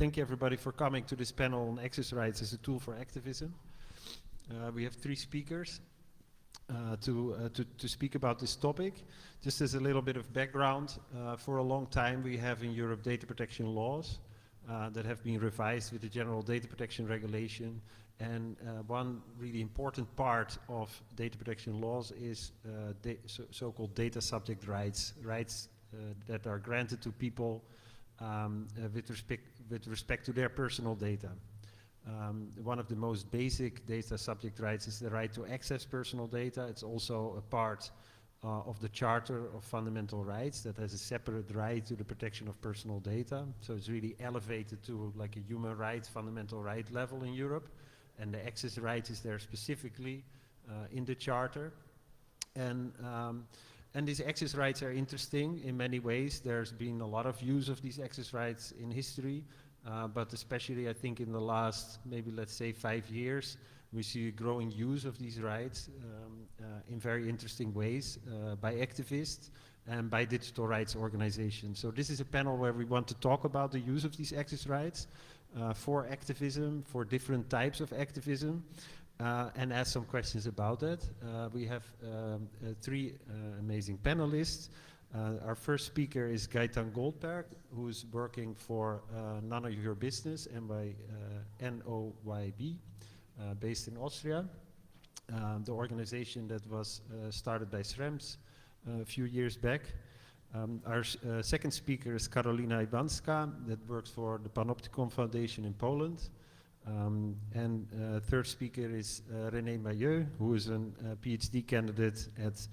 Thank you everybody for coming to this panel on access rights as a tool for activism. We have 3 speakers to speak about this topic. Just as a little bit of background, for a long time we have in Europe data protection laws that have been revised with the General Data Protection Regulation. And one really important part of data protection laws is so-called data subject rights, that are granted to people with respect to their personal data. One of the most basic data subject rights is the right to access personal data. It's also a part of the Charter of Fundamental Rights that has a separate right to the protection of personal data. So it's really elevated to like a human right, fundamental right level in Europe. And the access right is there specifically in the Charter. And these access rights are interesting in many ways. There's been a lot of use of these access rights in history, but especially I think in the last, maybe let's say 5 years, we see a growing use of these rights in very interesting ways by activists and by digital rights organizations. So this is a panel where we want to talk about the use of these access rights for activism, for different types of activism. And ask some questions about that. We have 3 amazing panelists. Our first speaker is Gaetan Goldberg, who is working for None of Your Business, NOYB, based in Austria. The organization that was started by Schrems a few years back. Our second speaker is Karolina Iwanska, that works for the Panopticon Foundation in Poland. And third speaker is René Mailleux, who is a PhD candidate at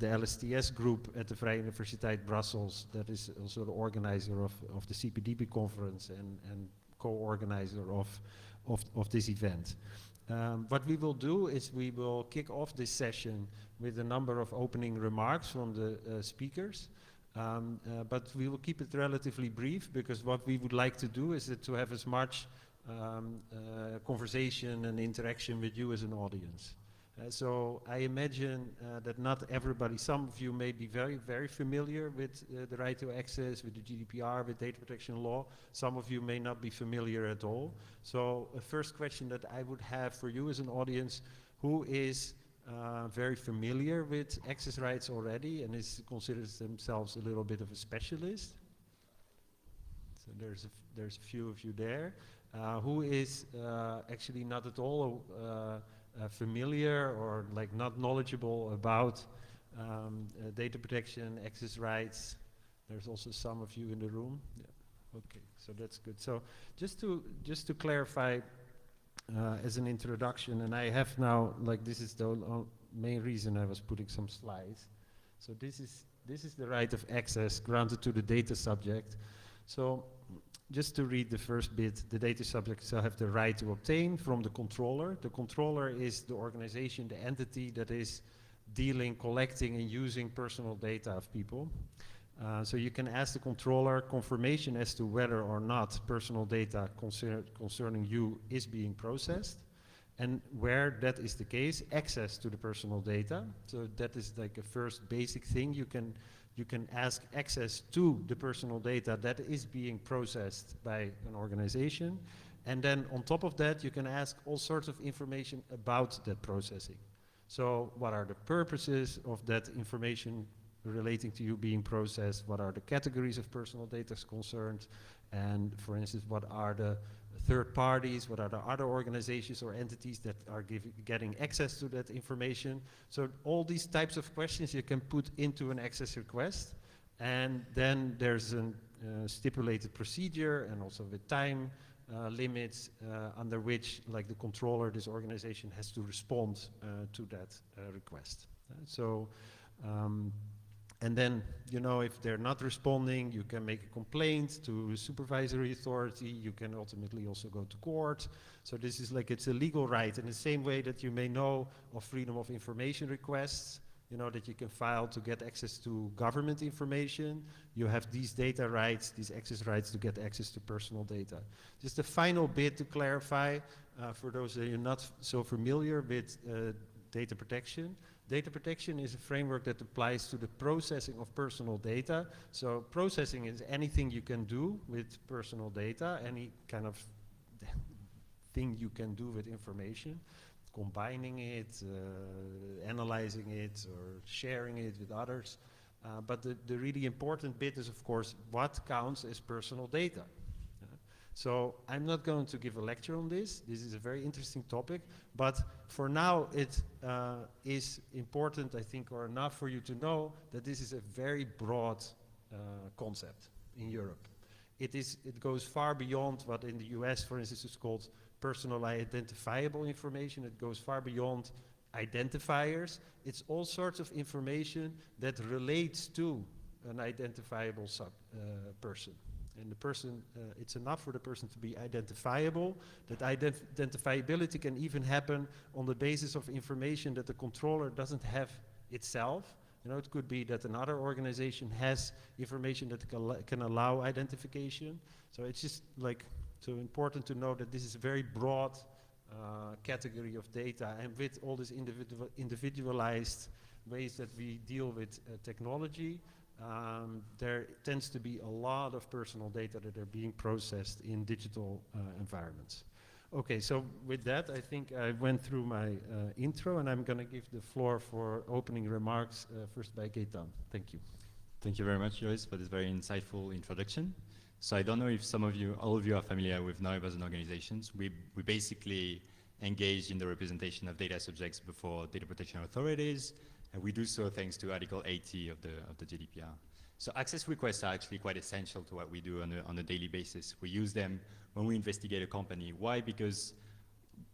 the LSTS group at the Vrije Universiteit Brussels, that is also the organizer of the CPDB conference and co-organizer of this event. What we will do is we will kick off this session with a number of opening remarks from the speakers. But we will keep it relatively brief, because what we would like to do is to have as much conversation and interaction with you as an audience. So I imagine that not everybody, some of you may be very, very familiar with the right to access, with the GDPR, with data protection law. Some of you may not be familiar at all. So a first question that I would have for you as an audience, who is very familiar with access rights already and considers themselves a little bit of a specialist? So there's a few of you there. Who is actually not at all familiar or like not knowledgeable about data protection, access rights? There's also some of you in the room. Yeah. Okay, so that's good. So just to clarify as an introduction, and I have now, like, this is the main reason I was putting some slides. So this is the right of access granted to the data subject. So just to read the first bit, the data subject shall have the right to obtain from the controller. The controller is the organization, the entity that is collecting and using personal data of people. So you can ask the controller confirmation as to whether or not personal data concerning you is being processed. And where that is the case, access to the personal data. So that is like a first basic thing. You can ask access to the personal data that is being processed by an organization. And then on top of that, you can ask all sorts of information about that processing. So what are the purposes of that information relating to you being processed? What are the categories of personal data concerned? And for instance, what are the third parties? What are the other organizations or entities that are getting access to that information? So all these types of questions you can put into an access request. And then there's a stipulated procedure and also with time limits under which, like, the controller, this organization has to respond to that request. And then, you know, if they're not responding, you can make a complaint to a supervisory authority. You can ultimately also go to court. So this is like, it's a legal right in the same way that you may know of freedom of information requests, you know, that you can file to get access to government information. You have these data rights, these access rights to get access to personal data. Just a final bit to clarify for those that are not so familiar with data protection. Data protection is a framework that applies to the processing of personal data. So processing is anything you can do with personal data, any kind of thing you can do with information, combining it, analyzing it, or sharing it with others. But the really important bit is, of course, what counts as personal data. So I'm not going to give a lecture on this. This is a very interesting topic. But for now, it is important, I think, or enough for you to know that this is a very broad concept in Europe. It goes far beyond what in the US, for instance, is called personal identifiable information. It goes far beyond identifiers. It's all sorts of information that relates to an identifiable person. And the person, it's enough for the person to be identifiable. That identifiability can even happen on the basis of information that the controller doesn't have itself. You know, it could be that another organization has information that can allow identification. So it's just like so important to know that this is a very broad category of data, and with all these individualized ways that we deal with technology, there tends to be a lot of personal data that are being processed in digital environments. Okay, so with that, I think I went through my intro, and I'm going to give the floor for opening remarks, first by Gaetan. Thank you. Thank you very much, Joris, for this very insightful introduction. So I don't know if some of you, all of you are familiar with NOIB as an organization. We basically engage in the representation of data subjects before data protection authorities, and we do so thanks to Article 80 of the GDPR. So access requests are actually quite essential to what we do on a daily basis. We use them when we investigate a company. Why? Because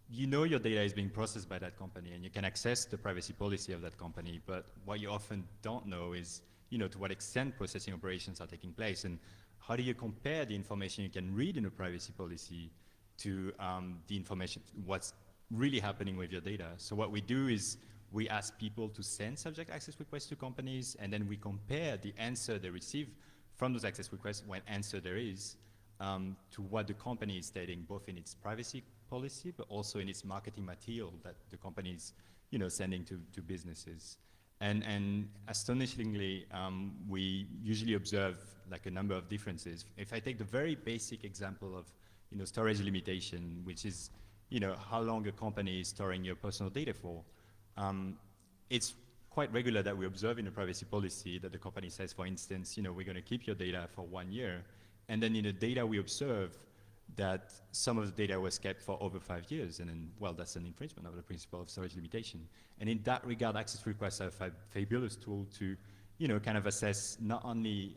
you know your data is being processed by that company, and you can access the privacy policy of that company, but what you often don't know is, you know, to what extent processing operations are taking place, and how do you compare the information you can read in a privacy policy to the information, what's really happening with your data. So what we do is we ask people to send subject access requests to companies, and then we compare the answer they receive from those access requests, when answer there is, to what the company is stating, both in its privacy policy, but also in its marketing material that the company is, you know, sending to businesses. And astonishingly, we usually observe like a number of differences. If I take the very basic example of, you know, storage limitation, which is, you know, how long a company is storing your personal data for, it's quite regular that we observe in a privacy policy that the company says, for instance, you know, we're going to keep your data for 1 year, and then in the data we observe that some of the data was kept for over 5 years, and then, well, that's an infringement of the principle of storage limitation. And in that regard, access requests are a fabulous tool to, you know, kind of assess not only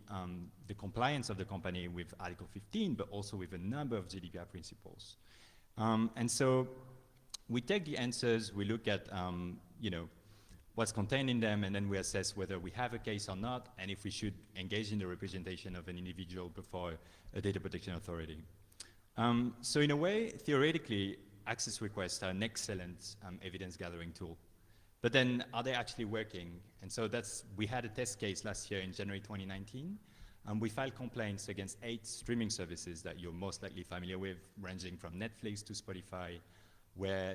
the compliance of the company with Article 15, but also with a number of GDPR principles. And so we take the answers, we look at, you know, what's contained in them, and then we assess whether we have a case or not, and if we should engage in the representation of an individual before a data protection authority. So in a way, theoretically, access requests are an excellent evidence gathering tool. But then, are they actually working? And so we had a test case last year in January 2019. We filed complaints against 8 streaming services that you're most likely familiar with, ranging from Netflix to Spotify,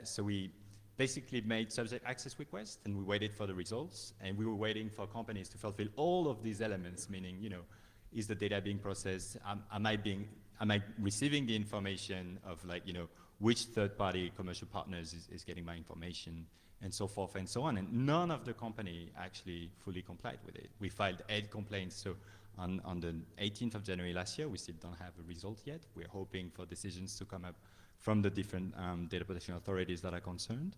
so we basically made subject access requests, and we waited for the results, and we were waiting for companies to fulfill all of these elements, meaning, you know, is the data being processed? Am I receiving the information of, like, you know, which third-party commercial partners is getting my information, and so forth and so on. And none of the company actually fully complied with it. We filed 8 complaints. So on the 18th of January last year, we still don't have a result yet. We're hoping for decisions to come up from the different data protection authorities that are concerned.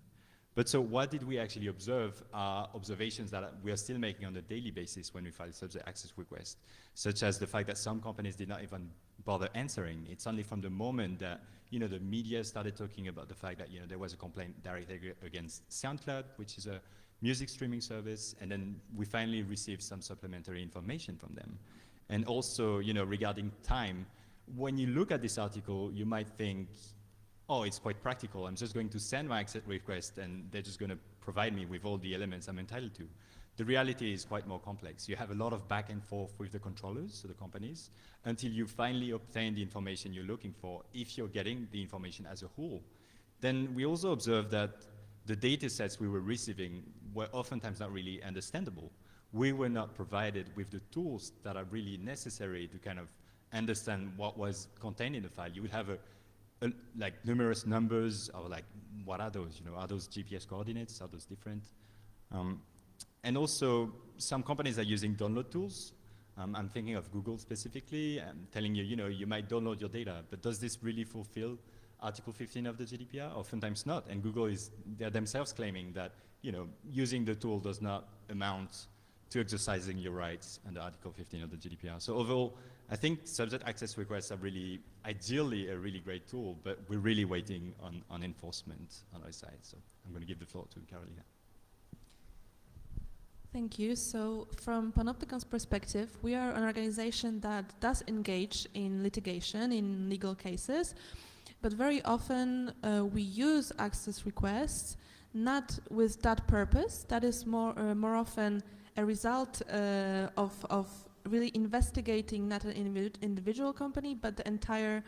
But so what did we actually observe? Observations that we are still making on a daily basis when we file subject access requests, such as the fact that some companies did not even bother answering. It's only from the moment that, you know, the media started talking about the fact that, you know, there was a complaint directly against SoundCloud, which is a music streaming service, and then we finally received some supplementary information from them. And also, you know, regarding time, when you look at this article, you might think, oh, it's quite practical. I'm just going to send my access request, and they're just going to provide me with all the elements I'm entitled to. The reality is quite more complex. You have a lot of back and forth with the controllers, so the companies, until you finally obtain the information you're looking for, if you're getting the information as a whole. Then we also observe that the data sets we were receiving were oftentimes not really understandable. We were not provided with the tools that are really necessary to kind of understand what was contained in the file. You would have like numerous numbers, or like, what are those? You know, are those GPS coordinates? Are those different? And also, some companies are using download tools. I'm thinking of Google specifically, telling you, you know, you might download your data, but does this really fulfill Article 15 of the GDPR? Oftentimes not, and Google they're themselves claiming that, you know, using the tool does not amount to exercising your rights under Article 15 of the GDPR. So overall, I think subject access requests are really, ideally, a really great tool, but we're really waiting on enforcement on our side. So I'm going to give the floor to Carolina. Thank you. So from Panopticon's perspective, we are an organization that does engage in litigation, in legal cases, but very often we use access requests not with that purpose. That is more often a result of really investigating not an individual company, but the entire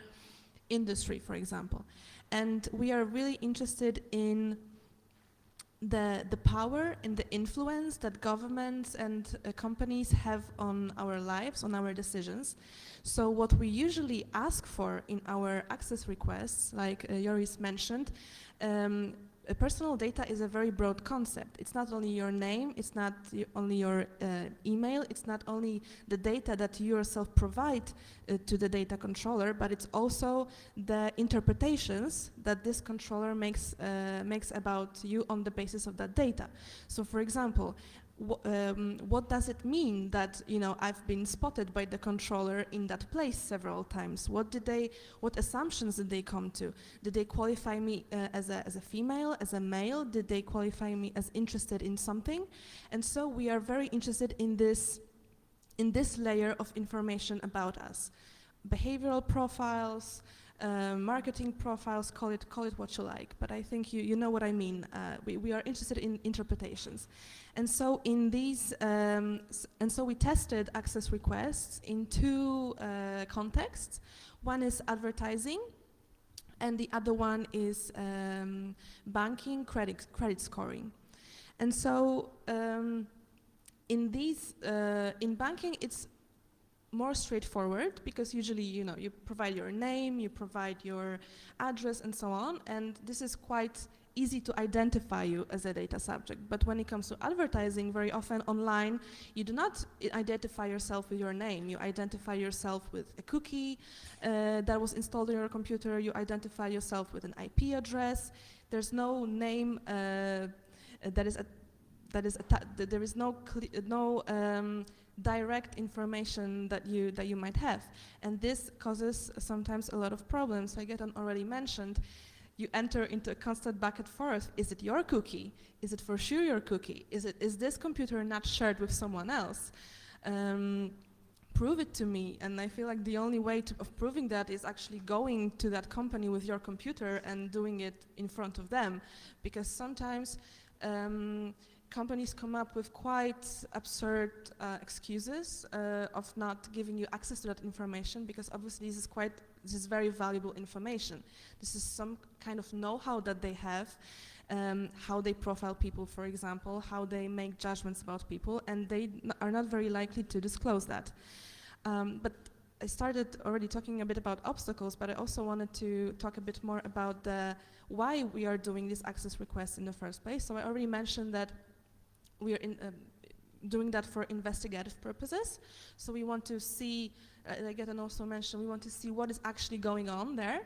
industry, for example. And we are really interested in the power and the influence that governments and companies have on our lives, on our decisions. So what we usually ask for in our access requests, like Joris mentioned, personal data is a very broad concept. It's not only your name, it's not only your email, it's not only the data that you yourself provide to the data controller, but it's also the interpretations that this controller makes about you on the basis of that data. So for example, what does it mean that, you know, I've been spotted by the controller in that place several times? What assumptions did they come to? Did they qualify me as a female, as a male? Did they qualify me as interested in something? And so we are very interested in this layer of information about us. Behavioral profiles, marketing profiles, call it what you like, but I think you know what I mean. We are interested in interpretations. And so in these, and so we tested access requests in two contexts. One is advertising, and the other one is banking, credit scoring. And so in banking, it's more straightforward, because usually, you know, you provide your name, you provide your address, and so on, and this is quite easy to identify you as a data subject. But when it comes to advertising, very often online, you do not identify yourself with your name. You identify yourself with a cookie that was installed on your computer. You identify yourself with an IP address. There's no name there is no direct information that you might have, and this causes sometimes a lot of problems. Like Gaetan already mentioned, you enter into a constant back and forth. Is it your cookie? Is it for sure your cookie? Is this computer not shared with someone else? Prove it to me. And I feel like the only way of proving that is actually going to that company with your computer and doing it in front of them, because sometimes companies come up with quite absurd excuses of not giving you access to that information, because obviously this is very valuable information. This is some kind of know-how that they have, how they profile people, for example, how they make judgments about people, and they are not very likely to disclose that. But I started already talking a bit about obstacles, but I also wanted to talk a bit more about why we are doing these access requests in the first place. So I already mentioned that we are doing that for investigative purposes. So we want to see, like Gaetan also mentioned, we want to see what is actually going on there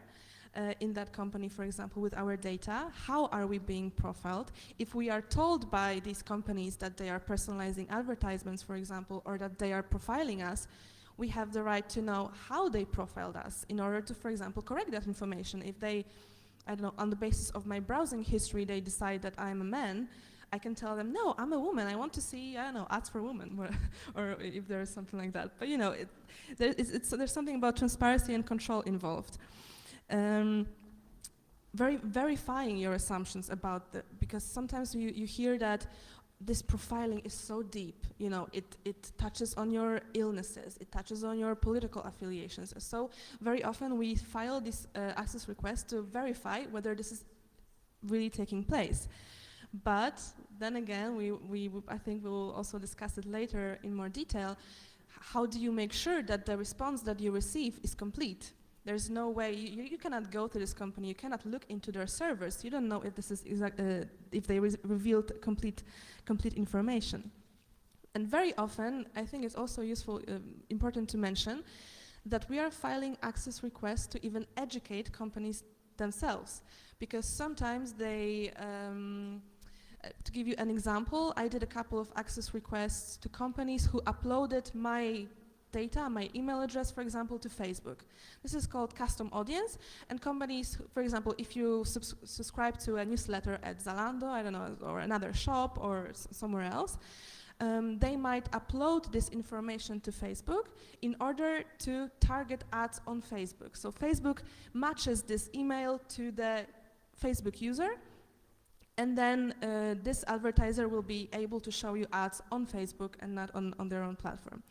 in that company, for example, with our data. How are we being profiled? If we are told by these companies that they are personalizing advertisements, for example, or that they are profiling us, we have the right to know how they profiled us in order to, for example, correct that information. If they, I don't know, on the basis of my browsing history, they decide that I'm a man, I can tell them, no, I'm a woman. I want to see, I don't know, ads for women, or if there's something like that. But you know, there's something about transparency and control involved. Verifying your assumptions about because sometimes you hear that this profiling is so deep, you know, it touches on your illnesses, it touches on your political affiliations. So very often we file this access request to verify whether this is really taking place. But then again, I think we will also discuss it later in more detail. How do you make sure that the response that you receive is complete? There's no way, you cannot go to this company, you cannot look into their servers, you don't know if this is if they revealed complete information. And very often, I think it's also useful, important to mention, that we are filing access requests to even educate companies themselves. Because sometimes they, to give you an example, I did a couple of access requests to companies who uploaded my data, my email address, for example, to Facebook. This is called custom audience, and companies, for example, if you subscribe to a newsletter at Zalando, I don't know, or another shop or somewhere else, they might upload this information to Facebook in order to target ads on Facebook. So Facebook matches this email to the Facebook user, and then this advertiser will be able to show you ads on Facebook and not on their own platform.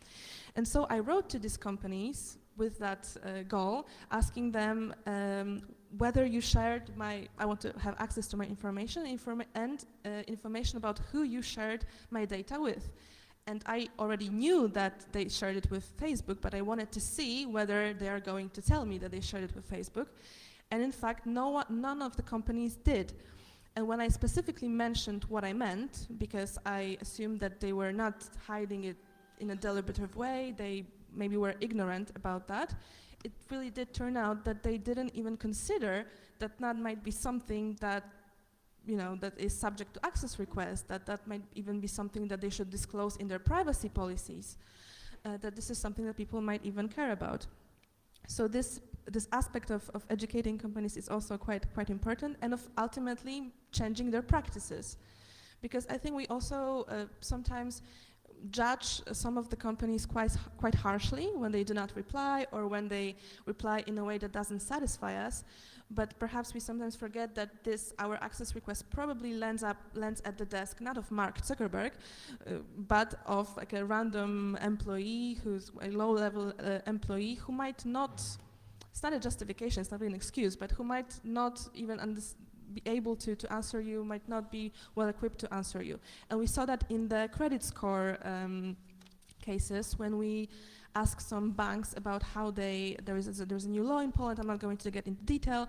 And so I wrote to these companies with that goal, asking them whether you shared I want to have access to my information and information about who you shared my data with. And I already knew that they shared it with Facebook, but I wanted to see whether they are going to tell me that they shared it with Facebook. And in fact, none of the companies did. And when I specifically mentioned what I meant, because I assumed that they were not hiding it in a deliberative way, they maybe were ignorant about that, it really did turn out that they didn't even consider that might be something that, that is subject to access requests, that might even be something that they should disclose in their privacy policies, that this is something that people might even care about. So this aspect of educating companies is also quite important, and of ultimately changing their practices. Because I think we also sometimes judge some of the companies quite harshly when they do not reply, or when they reply in a way that doesn't satisfy us. But perhaps we sometimes forget that our access request probably lands at the desk not of Mark Zuckerberg, but of like a random employee who's a low-level employee who might not. It's not a justification, it's not really an excuse, but who might not even be able to answer you, might not be well equipped to answer you. And we saw that in the credit score cases when we asked some banks about how there's a new law in Poland. I'm not going to get into detail,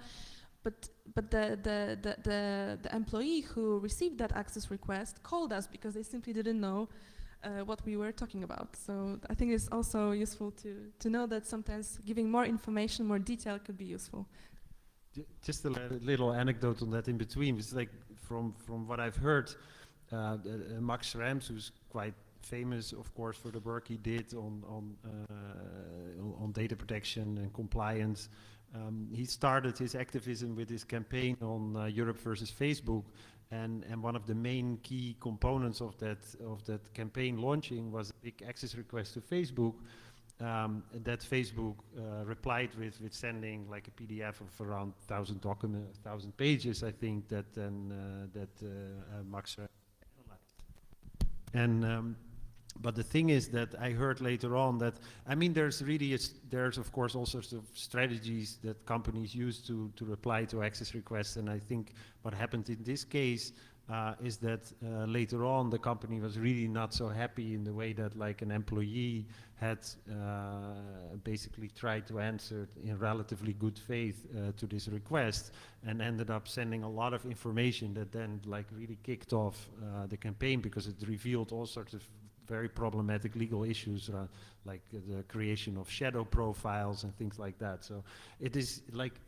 but the employee who received that access request called us because they simply didn't know what we were talking about. So I think it's also useful to know that sometimes giving more information, more detail could be useful. Just a little anecdote on that in between. It's like from what I've heard, Max Schrems, who's quite famous, of course, for the work he did on data protection and compliance. He started his activism with his campaign on Europe versus Facebook, and one of the main key components of that campaign launching was a big access request to Facebook. That Facebook replied with sending like a PDF of around 1,000 pages, I think, that Max and but the thing is that I heard later on that, I mean, there's of course all sorts of strategies that companies use to reply to access requests, and I think what happened in this case is that later on the company was really not so happy in the way that like an employee had basically tried to answer in relatively good faith to this request, and ended up sending a lot of information that then like really kicked off the campaign, because it revealed all sorts of very problematic legal issues, like the creation of shadow profiles and things like that. So it is like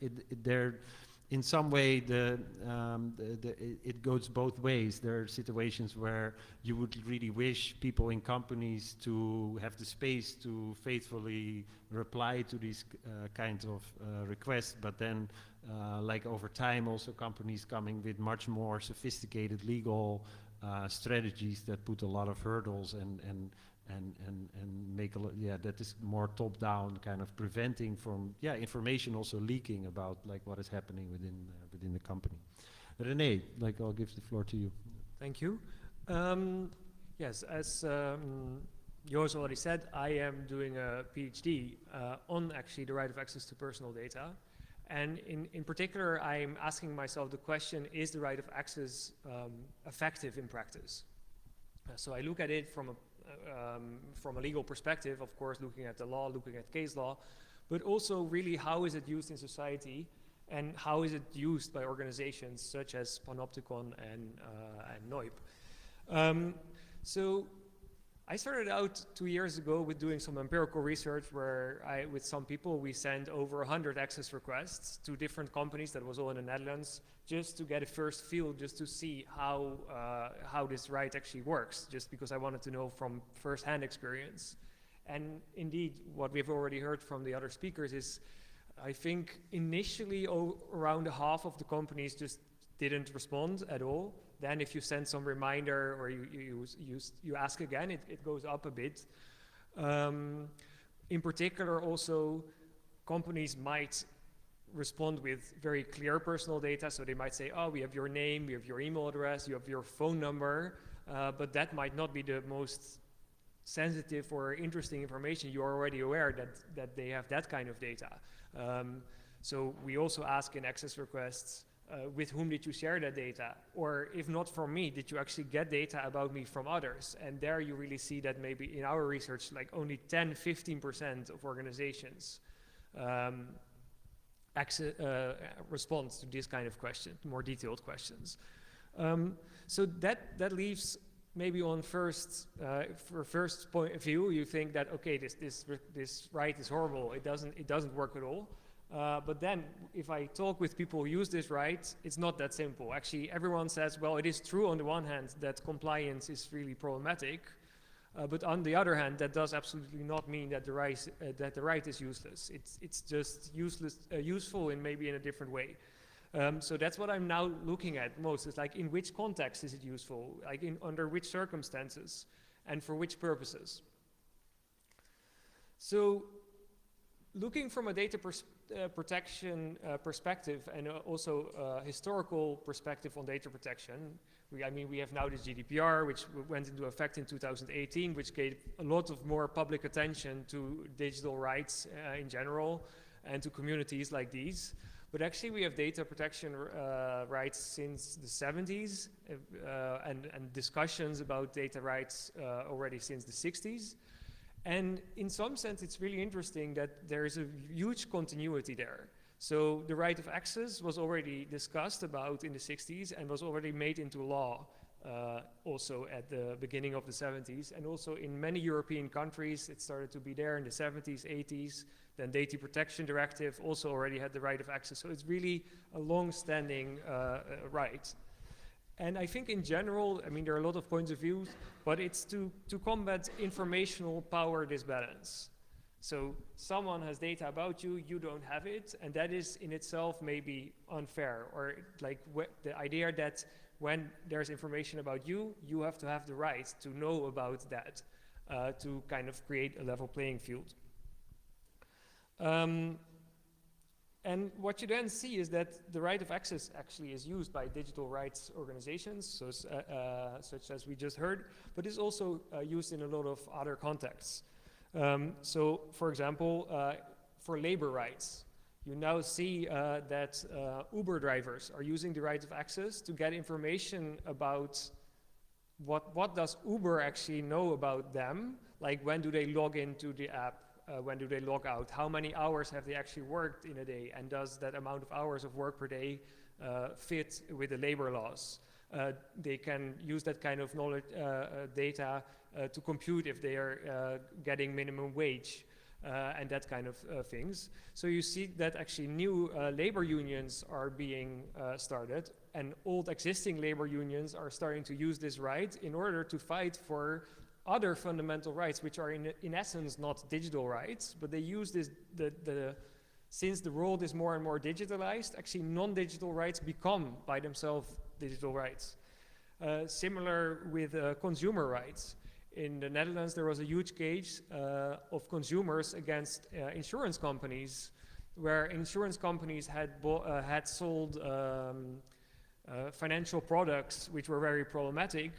there. In some way, it goes both ways. There are situations where you would really wish people in companies to have the space to faithfully reply to these kinds of requests, but then like over time also companies coming with much more sophisticated legal strategies that put a lot of hurdles and make that is more top-down, kind of preventing from information also leaking about like what is happening within the company. René, like I'll give the floor to you. Thank you. Yes, as Joost already said, I am doing a PhD on actually the right of access to personal data, And in particular, I'm asking myself the question, is the right of access effective in practice? So I look at it from a legal perspective, of course, looking at the law, looking at case law, but also really how is it used in society and how is it used by organizations such as Panopticon and NOIP. So I started out 2 years ago with doing some empirical research where with some people, we sent over 100 access requests to different companies. That was all in the Netherlands, just to get a first feel, just to see how this right actually works, just because I wanted to know from first-hand experience. And indeed, what we've already heard from the other speakers is, I think initially around half of the companies just didn't respond at all. Then if you send some reminder or you ask again, it goes up a bit. In particular, also, companies might respond with very clear personal data. So they might say, oh, we have your name, we have your email address, you have your phone number, but that might not be the most sensitive or interesting information. You're already aware that they have that kind of data. So we also ask in access requests, with whom did you share that data? Or if not from me, did you actually get data about me from others? And there you really see that maybe in our research, like only 10-15% of organizations respond to this kind of question, more detailed questions. So that leaves maybe on first point of view, you think that, okay, this right is horrible. It doesn't work at all. But then if I talk with people who use this right, it's not that simple. Actually, everyone says, well, it is true on the one hand that compliance is really problematic, but on the other hand, that does absolutely not mean that the right is useless. It's just useful in maybe in a different way. So that's what I'm now looking at most. It's like, in which context is it useful? Like under which circumstances and for which purposes? So looking from a data protection perspective and also historical perspective on data protection, we have now this GDPR, which went into effect in 2018, which gave a lot of more public attention to digital rights in general and to communities like these. But actually we have data protection rights since the 70s and discussions about data rights already since the 60s. And in some sense, it's really interesting that there is a huge continuity there. So the right of access was already discussed about in the 60s and was already made into law also at the beginning of the 70s. And also in many European countries, it started to be there in the 70s, 80s. Then Data Protection Directive also already had the right of access. So it's really a long-standing right. And I think in general, there are a lot of points of view, but it's to combat informational power disbalance. So someone has data about you, you don't have it, and that is in itself maybe unfair, or like the idea that when there's information about you, you have to have the right to know about that to kind of create a level playing field. And what you then see is that the right of access actually is used by digital rights organizations, so, such as we just heard, but is also used in a lot of other contexts. So, for example, for labor rights, you now see that Uber drivers are using the right of access to get information about what does Uber actually know about them, like when do they log into the app, when do they log out, how many hours have they actually worked in a day, and does that amount of hours of work per day fit with the labor laws. They can use that kind of knowledge, data to compute if they are getting minimum wage and that kind of things. So you see that actually new labor unions are being started, and old existing labor unions are starting to use this right in order to fight for other fundamental rights, which are in essence not digital rights, but they use this, since the world is more and more digitalized, actually non-digital rights become by themselves digital rights. Similar with consumer rights. In the Netherlands, there was a huge case of consumers against insurance companies, where insurance companies had sold financial products which were very problematic,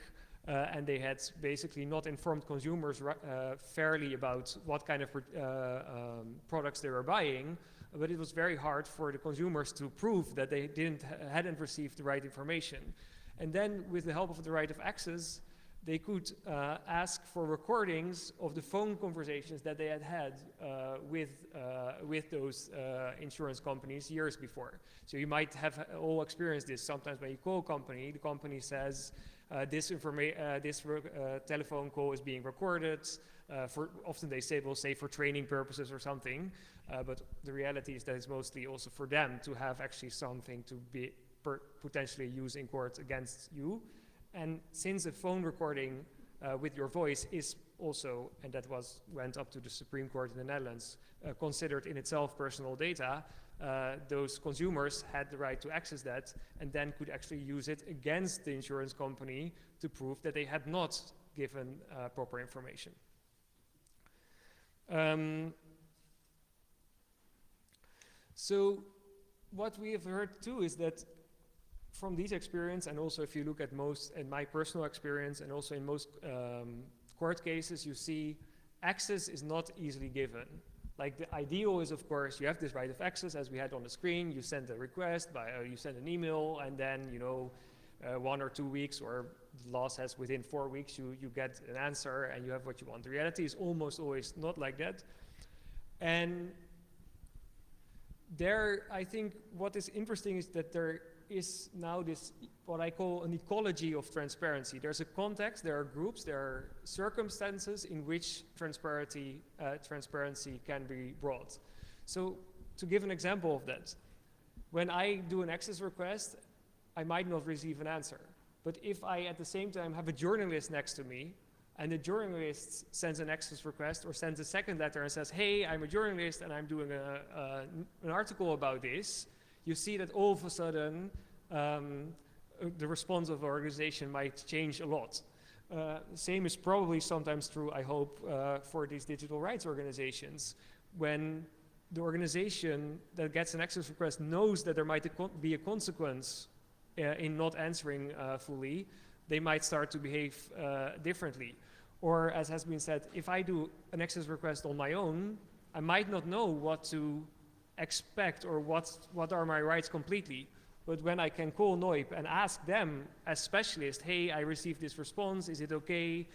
and they had basically not informed consumers fairly about what kind of products they were buying, but it was very hard for the consumers to prove that they hadn't received the right information. And then with the help of the right of access, they could ask for recordings of the phone conversations that they had with those insurance companies years before. So you might have all experienced this. Sometimes when you call a company, the company says, this telephone call is being recorded. Often they will say for training purposes or something, but the reality is that it's mostly also for them to have actually something to be potentially used in court against you. And since a phone recording with your voice is also, and that went up to the Supreme Court in the Netherlands, considered in itself personal data, those consumers had the right to access that and then could actually use it against the insurance company to prove that they had not given proper information. So what we have heard too is that from these experience, and also if you look at my personal experience, and also in most court cases, you see access is not easily given. Like the ideal is, of course, you have this right of access, as we had on the screen. You send a request, you send an email, and then 1 or 2 weeks, or the law says within 4 weeks, you get an answer and you have what you want. The reality is almost always not like that. And there, I think what is interesting is that there is now this, what I call an ecology of transparency. There's a context, there are groups, there are circumstances in which transparency can be brought. So to give an example of that, when I do an access request, I might not receive an answer. But if I at the same time have a journalist next to me, and the journalist sends an access request or sends a second letter and says, hey, I'm a journalist and I'm doing an article about this, you see that all of a sudden the response of the organization might change a lot. Same is probably sometimes true, I hope, for these digital rights organizations. When the organization that gets an access request knows that there might be a consequence in not answering fully, they might start to behave differently. Or as has been said, if I do an access request on my own, I might not know what to expect or what are my rights completely. But when I can call NOIP and ask them as specialists, hey, I received this response, is it okay?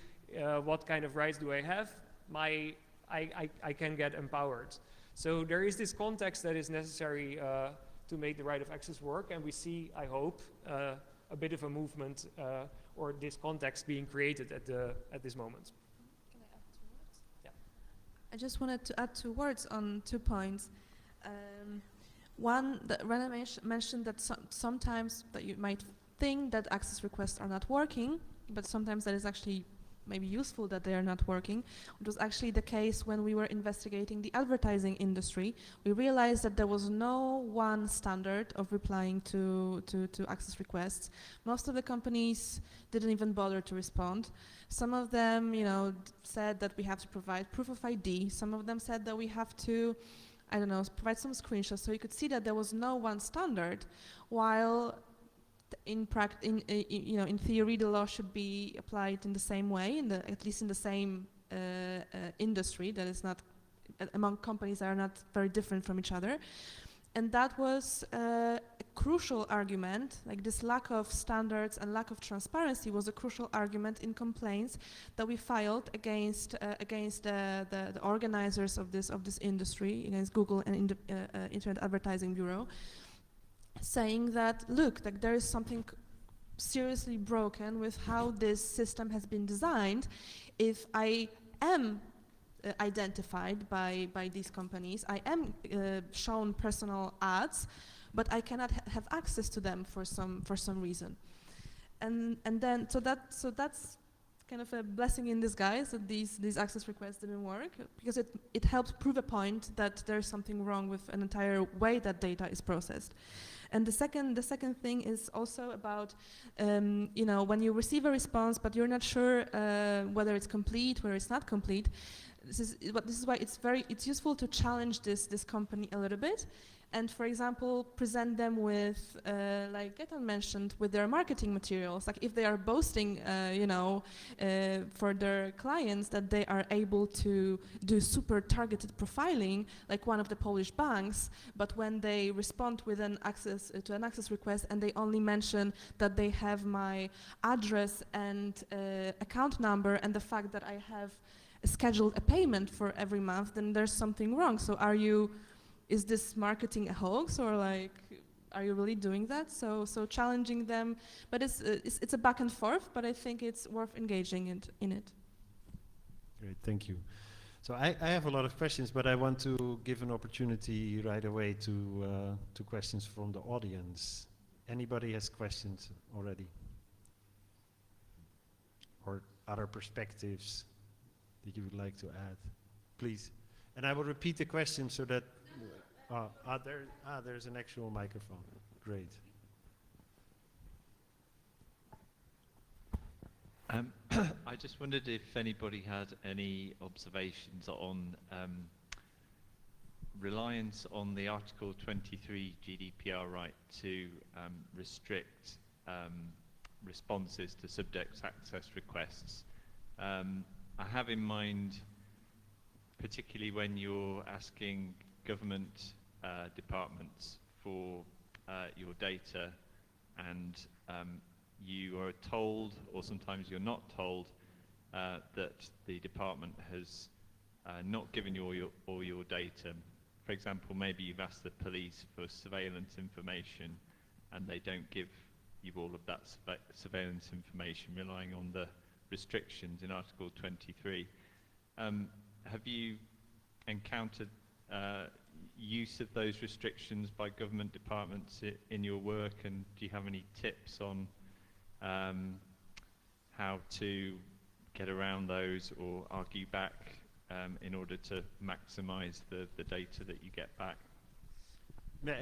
What kind of rights do I have? I can get empowered. So there is this context that is necessary to make the right of access work, and we see, I hope, a bit of a movement or this context being created at this moment. Can I add 2 words? Yeah. I just wanted to add 2 words on 2 points. One, that Rene mentioned that sometimes that you might think that access requests are not working, but sometimes that is actually maybe useful that they are not working. It was actually the case when we were investigating the advertising industry. We realized that there was no one standard of replying to access requests. Most of the companies didn't even bother to respond. Some of them, said that we have to provide proof of ID. Some of them said that we have to, provide some screenshots. So you could see that there was no one standard, while in theory, the law should be applied in the same way, at least in the same industry, that is not, among companies that are not very different from each other. And that was a crucial argument, like this lack of standards and lack of transparency was a crucial argument in complaints that we filed against the organizers of this industry, against Google and Internet Advertising Bureau, saying that, look, like there is something seriously broken with how this system has been designed. If I am identified by these companies, I am shown personal ads, but I cannot have access to them for some reason. And then so that's kind of a blessing in disguise that these access requests didn't work, because it helped prove a point that there's something wrong with an entire way that data is processed. And the second thing is also about, when you receive a response but you're not sure whether it's complete, whether it's not complete, this is why it's useful to challenge this company a little bit, and for example present them with like Gaetan mentioned, with their marketing materials. Like if they are boasting for their clients that they are able to do super targeted profiling like one of the Polish banks, but when they respond with an access request and they only mention that they have my address and account number and the fact that I have scheduled a payment for every month, then there's something wrong. So is this marketing a hoax, or like, are you really doing that? So challenging them, but it's a back and forth, but I think it's worth engaging in it. Great, thank you. So I have a lot of questions, but I want to give an opportunity right away to questions from the audience. Anybody has questions already? Or other perspectives that you would like to add? Please. And I will repeat the question so that there's an actual microphone. Great. I just wondered if anybody had any observations on reliance on the Article 23 GDPR right to restrict responses to subject access requests. I have in mind, particularly when you're asking government departments for your data, and you are told, or sometimes you're not told, that the department has not given you all your data. For example, maybe you've asked the police for surveillance information and they don't give you all of that surveillance information, relying on the restrictions in Article 23. Have you encountered use of those restrictions by government departments in your work, and do you have any tips on how to get around those or argue back in order to maximize the data that you get back?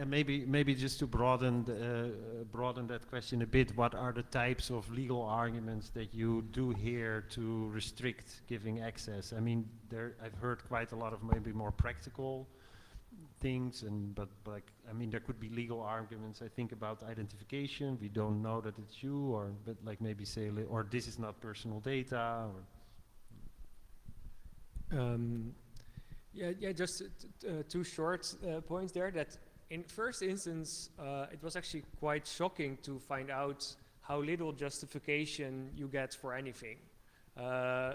Maybe just to broaden that question a bit, what are the types of legal arguments that you do hear to restrict giving access? I mean, I've heard quite a lot of maybe more practical things, but like, I mean, there could be legal arguments. I think about identification. We don't know that it's you, but like maybe say, or this is not personal data. Yeah, just two short points there. That in first instance, it was actually quite shocking to find out how little justification you get for anything.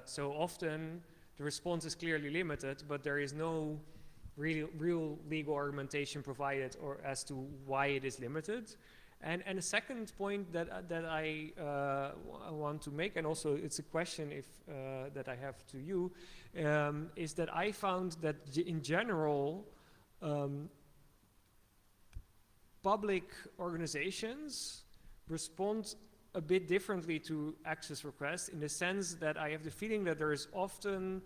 So often the response is clearly limited, but there is no real legal argumentation provided or as to why it is limited. And the second point that I want to make, and also it's a question that I have to you, is that I found that in general, public organizations respond a bit differently to access requests, in the sense that I have the feeling that there is often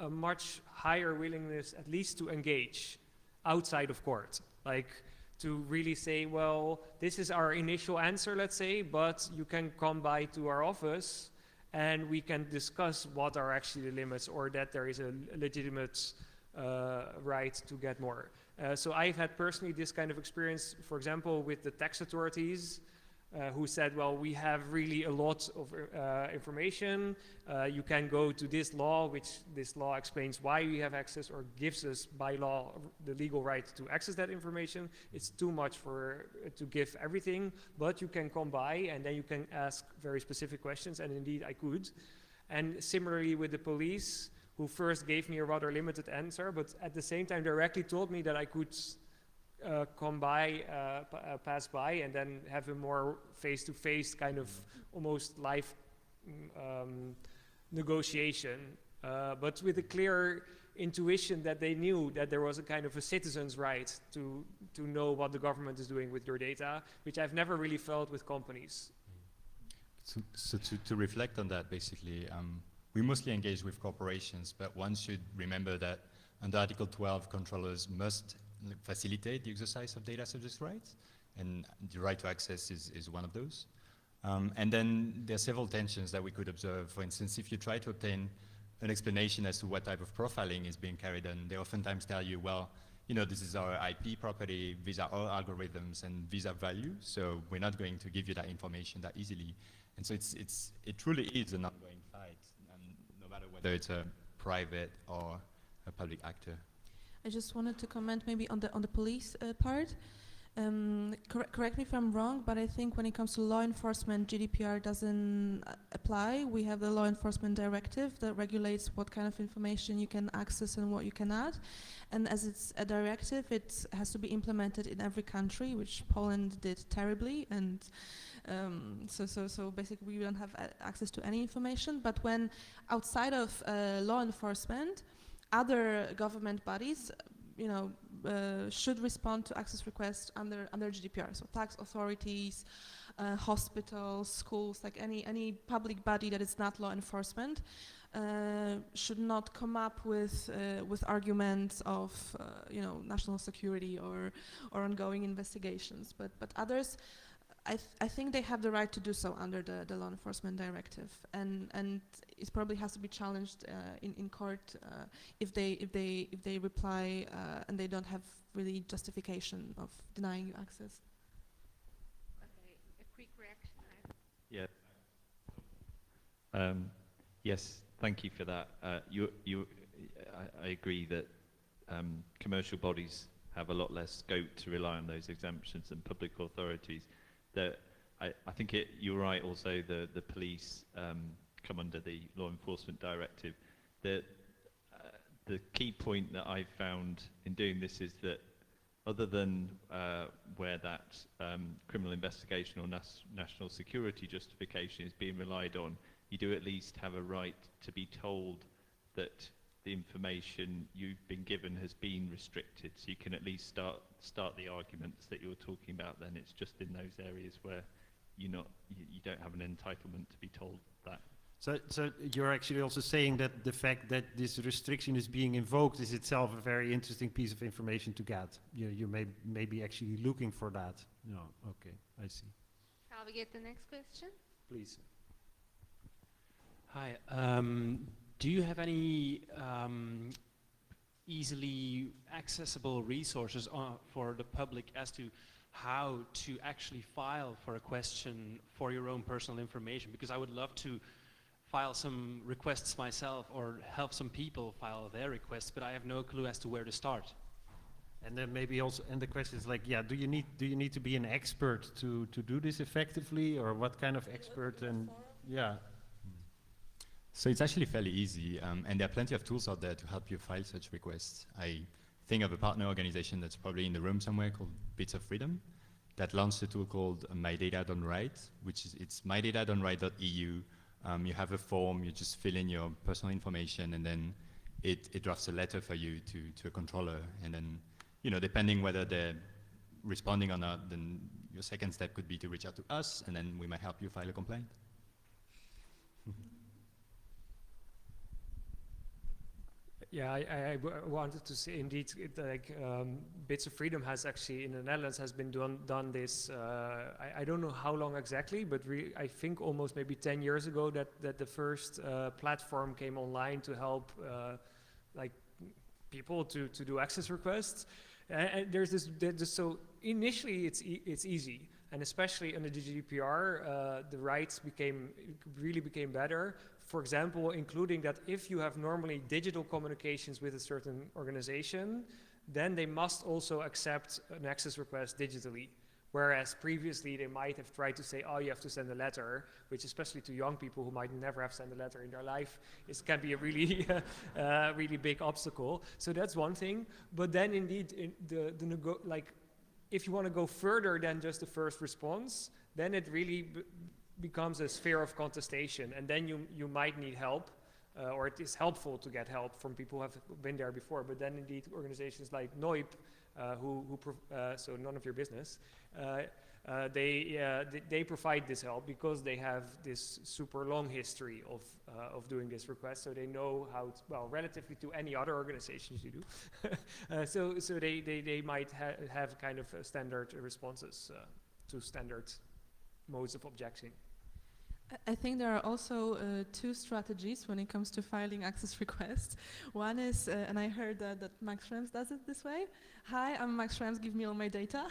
a much higher willingness, at least to engage outside of court. Like, to really say, well, this is our initial answer, let's say, but you can come by to our office and we can discuss what are actually the limits, or that there is a legitimate right to get more. So I've had personally this kind of experience, for example, with the tax authorities, who said, well, we have really a lot of information. You can go to this law, which this law explains why we have access, or gives us by law the legal right to access that information. It's too much to give everything, but you can come by and then you can ask very specific questions, and indeed I could. And similarly with the police, who first gave me a rather limited answer, but at the same time directly told me that I could come by, pass by, and then have a more face-to-face kind of almost live negotiation, but with a clear intuition that they knew that there was a kind of a citizen's right to know what the government is doing with your data, which I've never really felt with companies. So to reflect on that, basically, we mostly engage with corporations, but one should remember that under Article 12, controllers must facilitate the exercise of data subject rights, and the right to access is one of those. And then there are several tensions that we could observe. For instance, if you try to obtain an explanation as to what type of profiling is being carried on. They oftentimes tell you, well, you know, this is our IP property, these are our algorithms, and these are values, so we're not going to give you that information that easily. And so it truly is an ongoing fight, no matter whether it's a private or a public actor. I just wanted to comment maybe on the police part. Correct me if I'm wrong, but I think when it comes to law enforcement, GDPR doesn't apply. We have the law enforcement directive that regulates what kind of information you can access and what you can add. And as it's a directive, it has to be implemented in every country, which Poland did terribly. And so basically we don't have access to any information. But when outside of law enforcement, other government bodies, should respond to access requests under GDPR. So tax authorities, hospitals, schools, like any public body that is not law enforcement, should not come up with arguments of national security or ongoing investigations. But others, I think they have the right to do so under the law enforcement directive, and it probably has to be challenged in court if they reply and they don't have really justification of denying you access. Okay, a quick reaction. Yeah. Yes, thank you for that. I agree that commercial bodies have a lot less scope to rely on those exemptions than public authorities. I think you're right also, the police come under the law enforcement directive. The key point that I've found in doing this is that other than where that criminal investigation or national security justification is being relied on, you do at least have a right to be told that the information you've been given has been restricted, so you can at least start the arguments that you're talking about. Then it's just in those areas where you don't have an entitlement to be told that. So you're actually also saying that the fact that this restriction is being invoked is itself a very interesting piece of information to get. You may be actually looking for that. No, okay, I see. Shall we get the next question? Please. Hi. Do you have any easily accessible resources for the public as to how to actually file for a question for your own personal information? Because I would love to file some requests myself or help some people file their requests, but I have no clue as to where to start. And then maybe also, and the question is like, yeah, do you need to be an expert to do this effectively, or what kind of expert? And yeah. So it's actually fairly easy, and there are plenty of tools out there to help you file such requests. I think of a partner organization that's probably in the room somewhere called Bits of Freedom that launched a tool called My Data Done Right, which is, it's mydata.right.eu. You have a form, you just fill in your personal information, and then it drafts a letter for you to a controller. And then, depending whether they're responding or not, then your second step could be to reach out to us, and then we might help you file a complaint. Yeah, I wanted to say indeed, Bits of Freedom has actually in the Netherlands has been done this. I don't know how long exactly, but I think almost maybe 10 years ago that the first platform came online to help people to do access requests. And there's this so initially it's easy, and especially under the GDPR, the rights really became better. For example, including that if you have normally digital communications with a certain organization, then they must also accept an access request digitally. Whereas previously they might have tried to say, oh, you have to send a letter, which especially to young people who might never have sent a letter in their life, can be a really, really big obstacle. So that's one thing. But then indeed, if you want to go further than just the first response, then it really becomes a sphere of contestation, and then you might need help, or it is helpful to get help from people who have been there before. But then indeed organizations like NOIP, so none of your business, they provide this help because they have this super long history of doing this request, so they know how to, well, relatively to any other organizations you do. So they might have kind of standard responses to standard modes of objection. I think there are also two strategies when it comes to filing access requests. One is, and I heard that Max Schrems does it this way. Hi, I'm Max Schrems, give me all my data.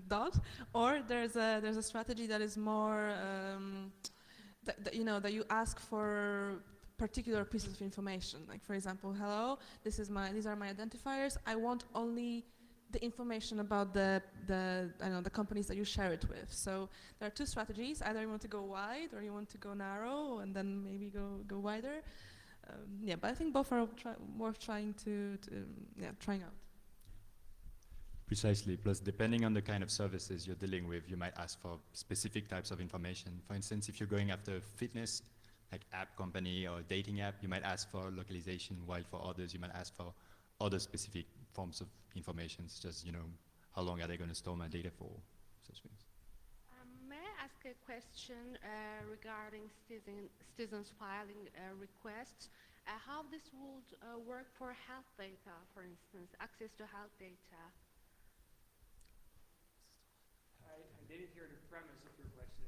Dot. Or there's a strategy that is more, that you ask for particular pieces of information. Like for example, hello, these are my identifiers. I want only the information about the companies that you share it with. So there are two strategies. Either you want to go wide or you want to go narrow and then maybe go wider. Yeah, but I think both are worth trying trying out. Precisely. Plus, depending on the kind of services you're dealing with, you might ask for specific types of information. For instance, if you're going after fitness, like app company or dating app, you might ask for localization, while for others, you might ask for other specific forms of information, just, how long are they going to store my data for, such things. May I ask a question regarding citizens filing requests? How this would work for health data, for instance, access to health data? I didn't hear the premise of your question.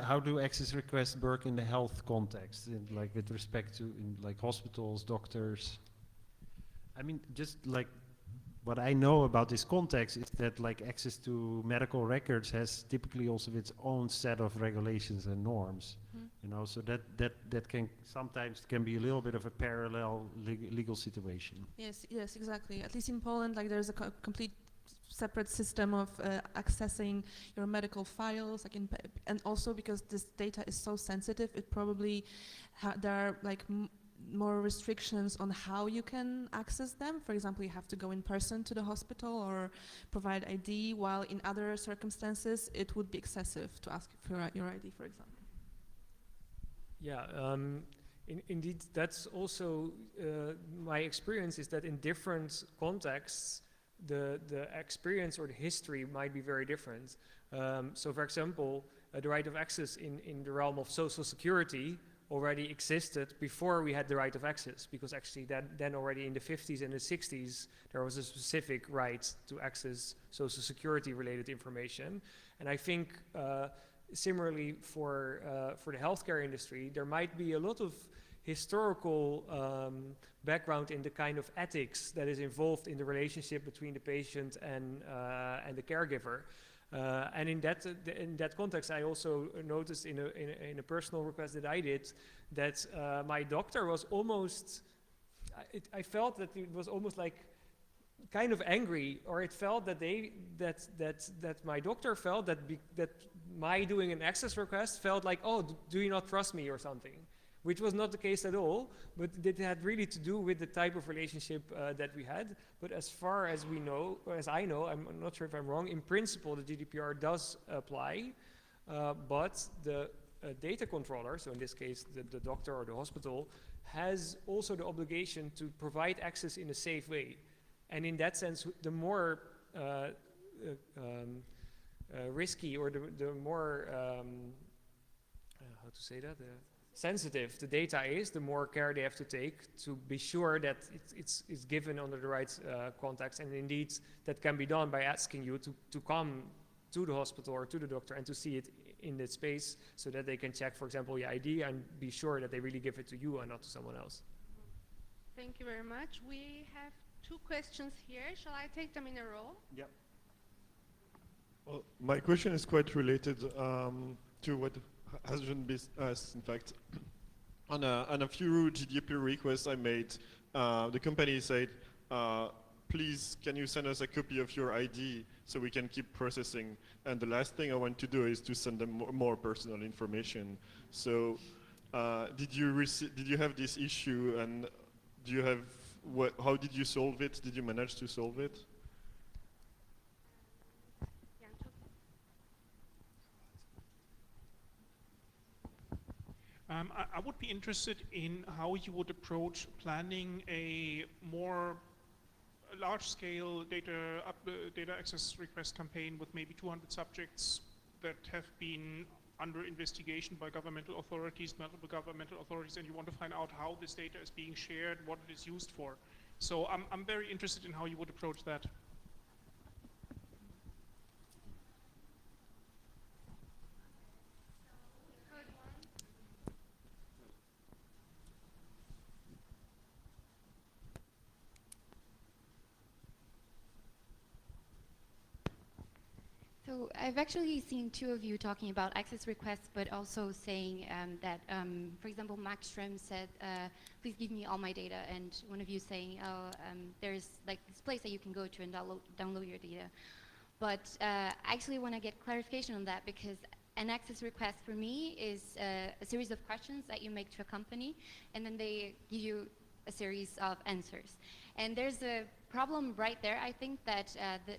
How do access requests work in the health context, like with respect to like hospitals, doctors? I mean, just like what I know about this context is that like access to medical records has typically also its own set of regulations and norms. So that can sometimes be a little bit of a parallel legal situation. Yes, exactly. At least in Poland, like there's a complete separate system of accessing your medical files, like and also because this data is so sensitive, it probably there are like more restrictions on how you can access them. For example, you have to go in person to the hospital or provide ID, while in other circumstances it would be excessive to ask for your ID, for example. Yeah, indeed, that's also my experience is that in different contexts, the experience or the history might be very different. So for example, the right of access in the realm of social security already existed before we had the right of access, because actually then already in the 50s and the 60s there was a specific right to access social security related information. And I think similarly for the healthcare industry, there might be a lot of historical background in the kind of ethics that is involved in the relationship between the patient and the caregiver. And in that context, I also noticed in a personal request that I did that my doctor was almost, I felt that it was almost like kind of angry, or it felt that that my doctor felt that my doing an access request felt like, oh, do you not trust me or something? Which was not the case at all, but it had really to do with the type of relationship that we had. But as far as we know, or as I know, I'm not sure if I'm wrong, in principle the GDPR does apply, but the data controller, so in this case the doctor or the hospital, has also the obligation to provide access in a safe way. And in that sense, the more risky, or the more, how to say that? Sensitive the data is, the more care they have to take to be sure that it's given under the right context. And indeed, that can be done by asking you to come to the hospital or to the doctor and to see it in that space, so that they can check, for example, your ID and be sure that they really give it to you and not to someone else. Thank you very much. We have 2 questions here. Shall I take them in a row? Yep. Well, my question is quite related to what has been asked. In fact, on a few GDPR requests I made, the company said, please, can you send us a copy of your ID so we can keep processing? And the last thing I want to do is to send them more personal information. So did you have this issue, and do you have, how did you solve it? Did you manage to solve it? I would be interested in how you would approach planning a more large-scale data access request campaign with maybe 200 subjects that have been under investigation by governmental authorities, multiple governmental authorities, and you want to find out how this data is being shared, what it is used for. So I'm very interested in how you would approach that. So I've actually seen two of you talking about access requests, but also saying that, for example, Max Schremm said, please give me all my data, and one of you saying, oh, there's like this place that you can go to and download your data. But I actually want to get clarification on that, because an access request for me is a series of questions that you make to a company, and then they give you a series of answers. And there's a problem right there, I think, that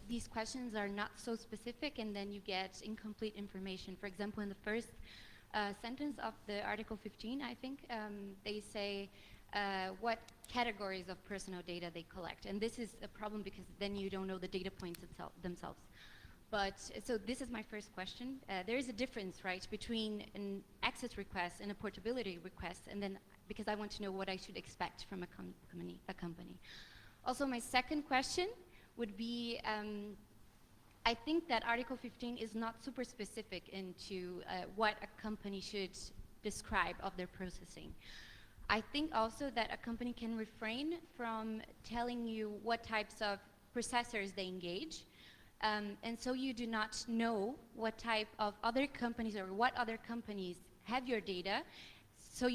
these questions are not so specific, and then you get incomplete information. For example, in the first sentence of the Article 15, I think, they say what categories of personal data they collect. And this is a problem because then you don't know the data points themselves. But so this is my first question. There is a difference, right, between an access request and a portability request, and then because I want to know what I should expect from a company. Also, my second question would be, I think that Article 15 is not super specific into what a company should describe of their processing. I think also that a company can refrain from telling you what types of processors they engage. And so you do not know what type of other companies or what other companies have your data. So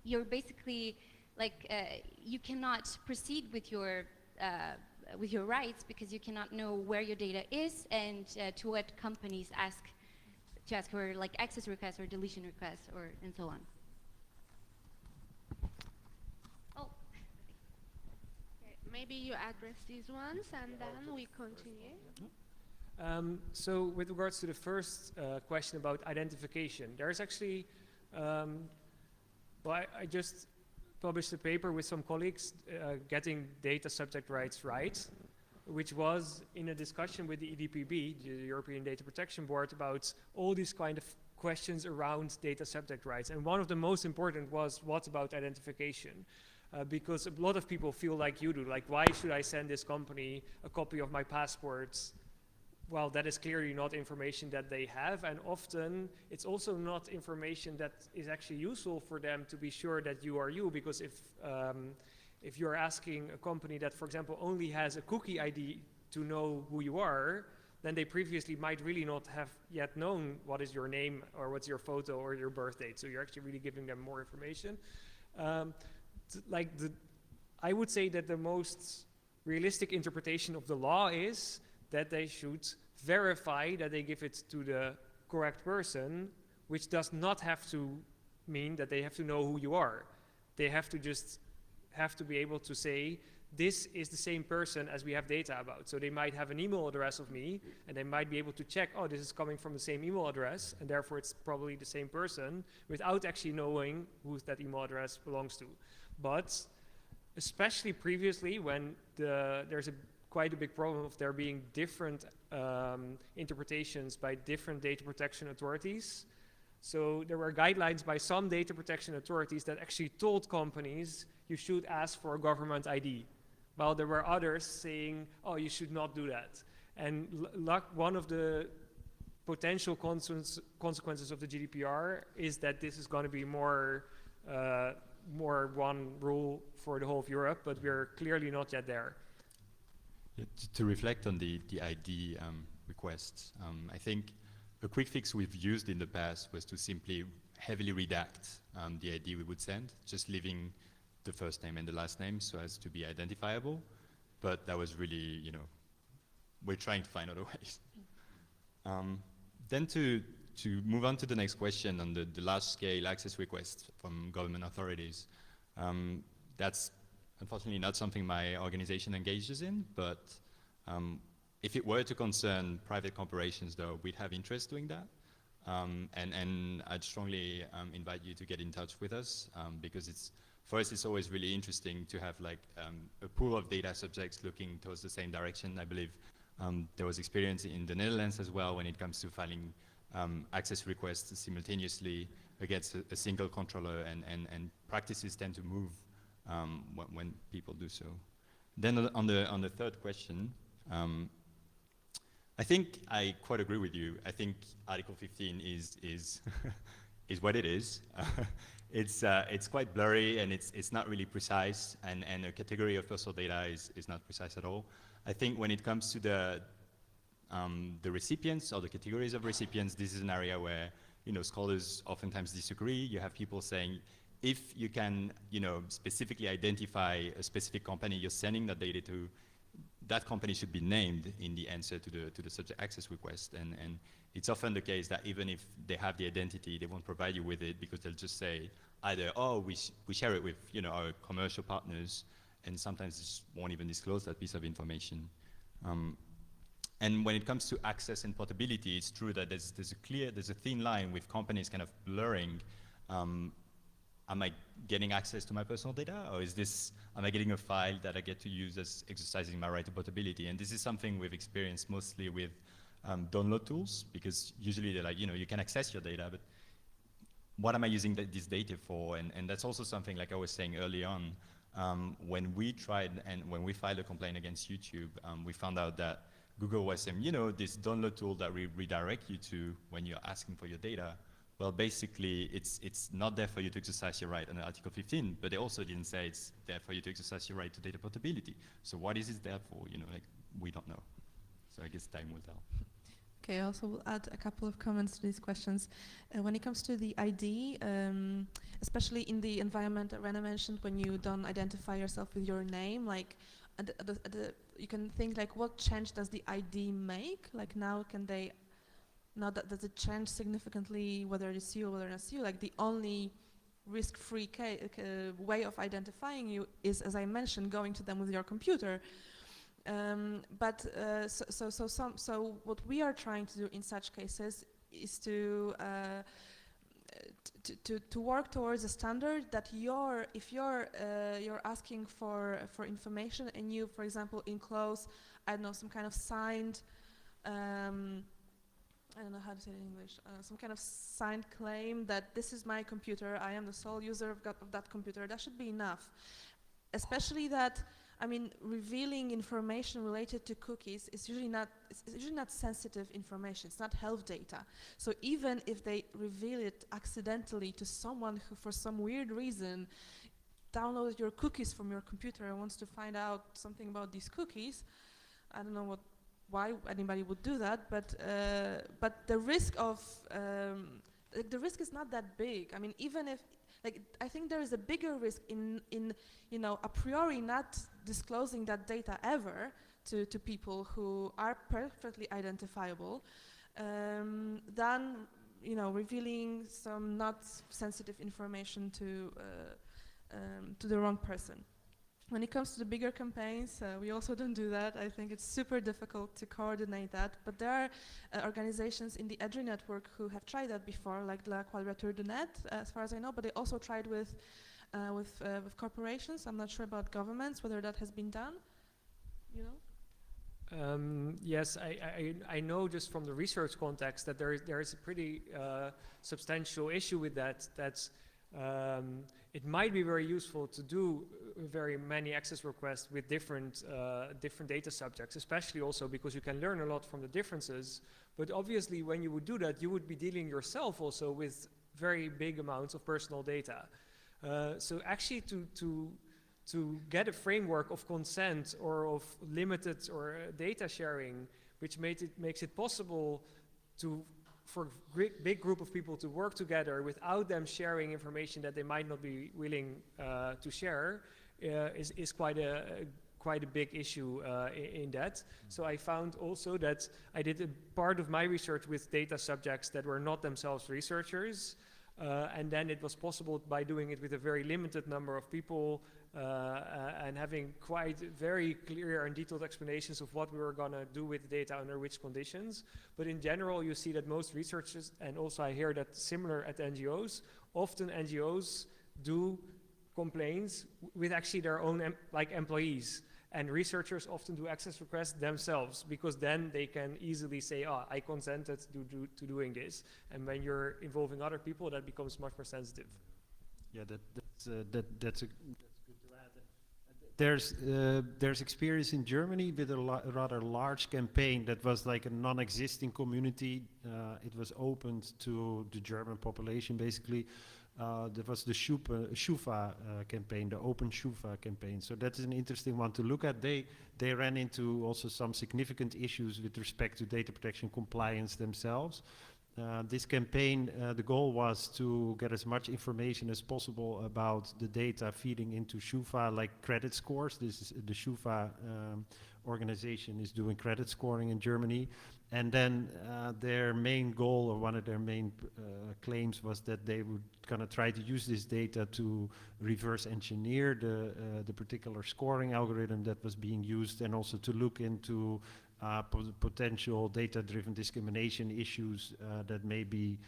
you're basically like, you cannot proceed with your rights because you cannot know where your data is and to what companies ask for like access requests or deletion requests or and so on. Oh. Okay, maybe you address these ones and then we continue. So with regards to the first question about identification, there's actually, well, I just published a paper with some colleagues getting data subject rights right, which was in a discussion with the EDPB, the European Data Protection Board, about all these kind of questions around data subject rights. And one of the most important was, what about identification? Because a lot of people feel like you do, like, why should I send this company a copy of my passport? Well, that is clearly not information that they have, and often it's also not information that is actually useful for them to be sure that you are you, because if you're asking a company that, for example, only has a cookie ID to know who you are, then they previously might really not have yet known what is your name or what's your photo or your birth date, so you're actually really giving them more information. I would say that the most realistic interpretation of the law is that they should verify that they give it to the correct person, which does not have to mean that they have to know who you are. They have to just be able to say, this is the same person as we have data about. So they might have an email address of me, and they might be able to check, oh, this is coming from the same email address, and therefore it's probably the same person, without actually knowing who that email address belongs to. But especially previously, when there's quite a big problem of there being different interpretations by different data protection authorities. So there were guidelines by some data protection authorities that actually told companies you should ask for a government ID, while there were others saying, oh, you should not do that. And one of the potential consequences of the GDPR is that this is going to be more one rule for the whole of Europe, but we're clearly not yet there. Yeah, to reflect on the ID requests, I think a quick fix we've used in the past was to simply heavily redact the ID we would send, just leaving the first name and the last name so as to be identifiable. But that was really, we're trying to find other ways. Then to move on to the next question on the large-scale access requests from government authorities, that's unfortunately not something my organization engages in, but if it were to concern private corporations, though, we'd have interest doing that. And I'd strongly invite you to get in touch with us, because for us it's always really interesting to have like a pool of data subjects looking towards the same direction. I believe there was experience in the Netherlands as well when it comes to filing access requests simultaneously against a single controller, and practices tend to move when people do so. Then on the third question, I think I quite agree with you. I think Article 15 is what it is. It's quite blurry, and it's not really precise, and a category of personal data is not precise at all. I think when it comes to The recipients or the categories of recipients, this is an area where, you know, scholars oftentimes disagree. You have people saying, if you can, you know, specifically identify a specific company you're sending that data to, that company should be named in the answer to the subject access request. And it's often the case that even if they have the identity, they won't provide you with it because they'll just say either, oh, we share it with, you know, our commercial partners, and sometimes just won't even disclose that piece of information. And when it comes to access and portability, it's true that there's a thin line with companies kind of blurring, am I getting access to my personal data, or am I getting a file that I get to use as exercising my right to portability? And this is something we've experienced mostly with download tools, because usually they're like, you know, you can access your data, but what am I using this data for? And that's also something, like I was saying early on, when we tried and when we filed a complaint against YouTube, we found out that Google was saying, you know, this download tool that we redirect you to when you're asking for your data, well, basically, it's not there for you to exercise your right under Article 15, but they also didn't say it's there for you to exercise your right to data portability. So what is it there for? You know, like, we don't know. So I guess time will tell. Okay, I also will add a couple of comments to these questions. When it comes to the ID, especially in the environment that Rena mentioned, when you don't identify yourself with your name, like, you can think like, what change does the ID make? Like, now does it change significantly whether it's you or whether it's you? Like, the only risk-free way of identifying you is, as I mentioned, going to them with your computer. So what we are trying to do in such cases is to work towards a standard that if you're asking for information and you, for example, enclose, I don't know, some kind of signed, I don't know how to say it in English, some kind of signed claim that this is my computer, I am the sole user of that computer, that should be enough. Especially that, I mean, revealing information related to cookies is usually not sensitive information, it's not health data. So even if they reveal it accidentally to someone who, for some weird reason, downloaded your cookies from your computer and wants to find out something about these cookies, I don't know why anybody would do that, but the risk of the risk is not that big. I mean, even if, like, I think there is a bigger risk in you know, a priori not disclosing that data ever to people who are perfectly identifiable, than, you know, revealing some not sensitive information to the wrong person. When it comes to the bigger campaigns, we also don't do that. I think it's super difficult to coordinate that. But there are organizations in the EDRI network who have tried that before, like La Quadrature du Net, as far as I know. But they also tried with corporations. I'm not sure about governments, whether that has been done. You know? Yes, I know just from the research context that there is a pretty substantial issue with that. That's it might be very useful to do very many access requests with different data subjects, especially also because you can learn a lot from the differences. But obviously, when you would do that, you would be dealing yourself also with very big amounts of personal data. So actually, to get a framework of consent or of limited or data sharing, which makes it possible for a big group of people to work together without them sharing information that they might not be willing to share, is quite a big issue in that. So I found also that I did a part of my research with data subjects that were not themselves researchers, and then it was possible by doing it with a very limited number of people and having quite very clear and detailed explanations of what we were going to do with data under which conditions. But in general, you see that most researchers, and also I hear that similar at NGOs, often NGOs do complaints with actually their own employees. And researchers often do access requests themselves, because then they can easily say, oh, I consented to doing this. And when you're involving other people, that becomes much more sensitive. Yeah, that's good to add. There's experience in Germany with a rather large campaign that was like a non-existing community. It was opened to the German population, basically, There was the Shufa campaign, the Open Shufa campaign. So that is an interesting one to look at. They ran into also some significant issues with respect to data protection compliance themselves. This campaign, the goal was to get as much information as possible about the data feeding into Shufa, like credit scores. This is the Shufa organization is doing credit scoring in Germany. And then their main goal, or one of their main claims, was that they would kind of try to use this data to reverse engineer the particular scoring algorithm that was being used, and also to look into potential data-driven discrimination issues that may be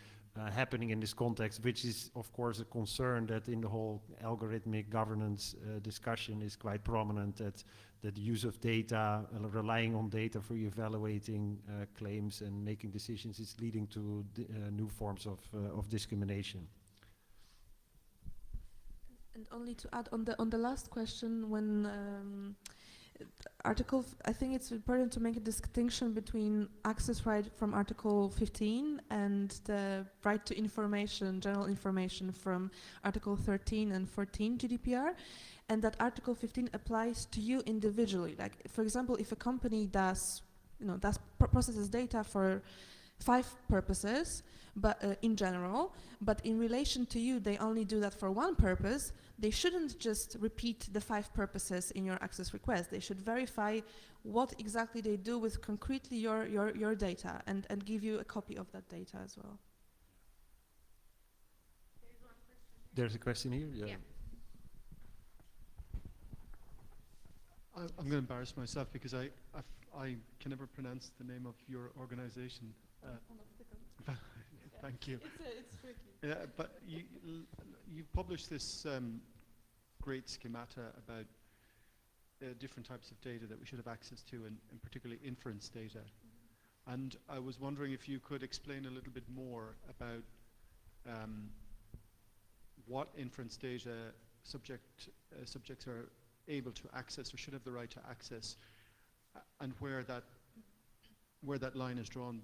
happening in this context, which is, of course, a concern that in the whole algorithmic governance discussion is quite prominent, that the use of data, relying on data for evaluating claims and making decisions, is leading to new forms of discrimination. And only to add on the last question, when I think it's important to make a distinction between access right from Article 15 and the right to information, general information from Article 13 and 14 GDPR, and that Article 15 applies to you individually. Like, for example, if a company processes data for 5 purposes, but in general, but in relation to you, they only do that for 1 purpose, they shouldn't just repeat the 5 purposes in your access request. They should verify what exactly they do with concretely your data, and give you a copy of that data as well. There's a question here? Yeah. I'm going to embarrass myself because I can never pronounce the name of your organization. Thank you. It's tricky. Yeah, but you published this great schemata about different types of data that we should have access to, and particularly inference data. Mm-hmm. And I was wondering if you could explain a little bit more about what inference data subjects are able to access or should have the right to access, and where that line is drawn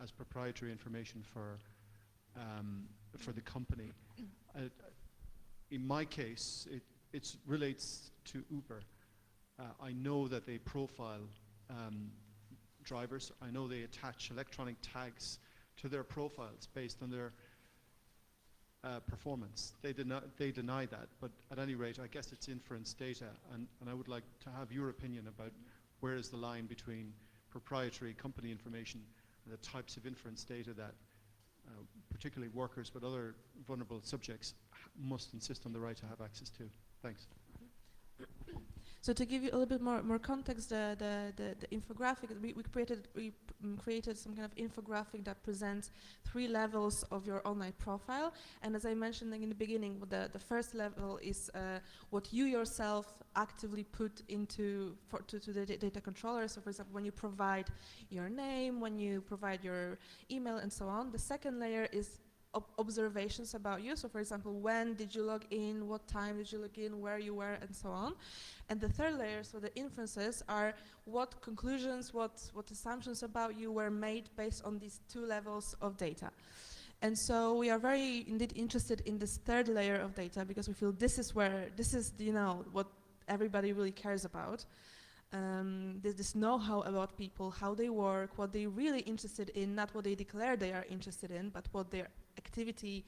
as proprietary information for the company. In my case, it relates to Uber. I know that they profile drivers. I know they attach electronic tags to their profiles based on their performance. They deny that, but at any rate, I guess it's inference data, and I would like to have your opinion about where is the line between proprietary company information and the types of inference data that particularly workers but other vulnerable subjects must insist on the right to have access to. Thanks. So to give you a little bit more context, the infographic, we created some kind of infographic that presents 3 levels of your online profile. And as I mentioned in the beginning, the first level is what you yourself actively put into to the data controller. So for example, when you provide your name, when you provide your email and so on. The second layer is observations about you. So for example, when did you log in, what time did you log in, where you were, and so on. And the third layer, so the inferences, are what conclusions, what assumptions about you were made based on these 2 levels of data. And so we are very indeed interested in this third layer of data, because we feel this is what everybody really cares about. This know-how about people, how they work, what they're really interested in, not what they declare they are interested in, but what their activity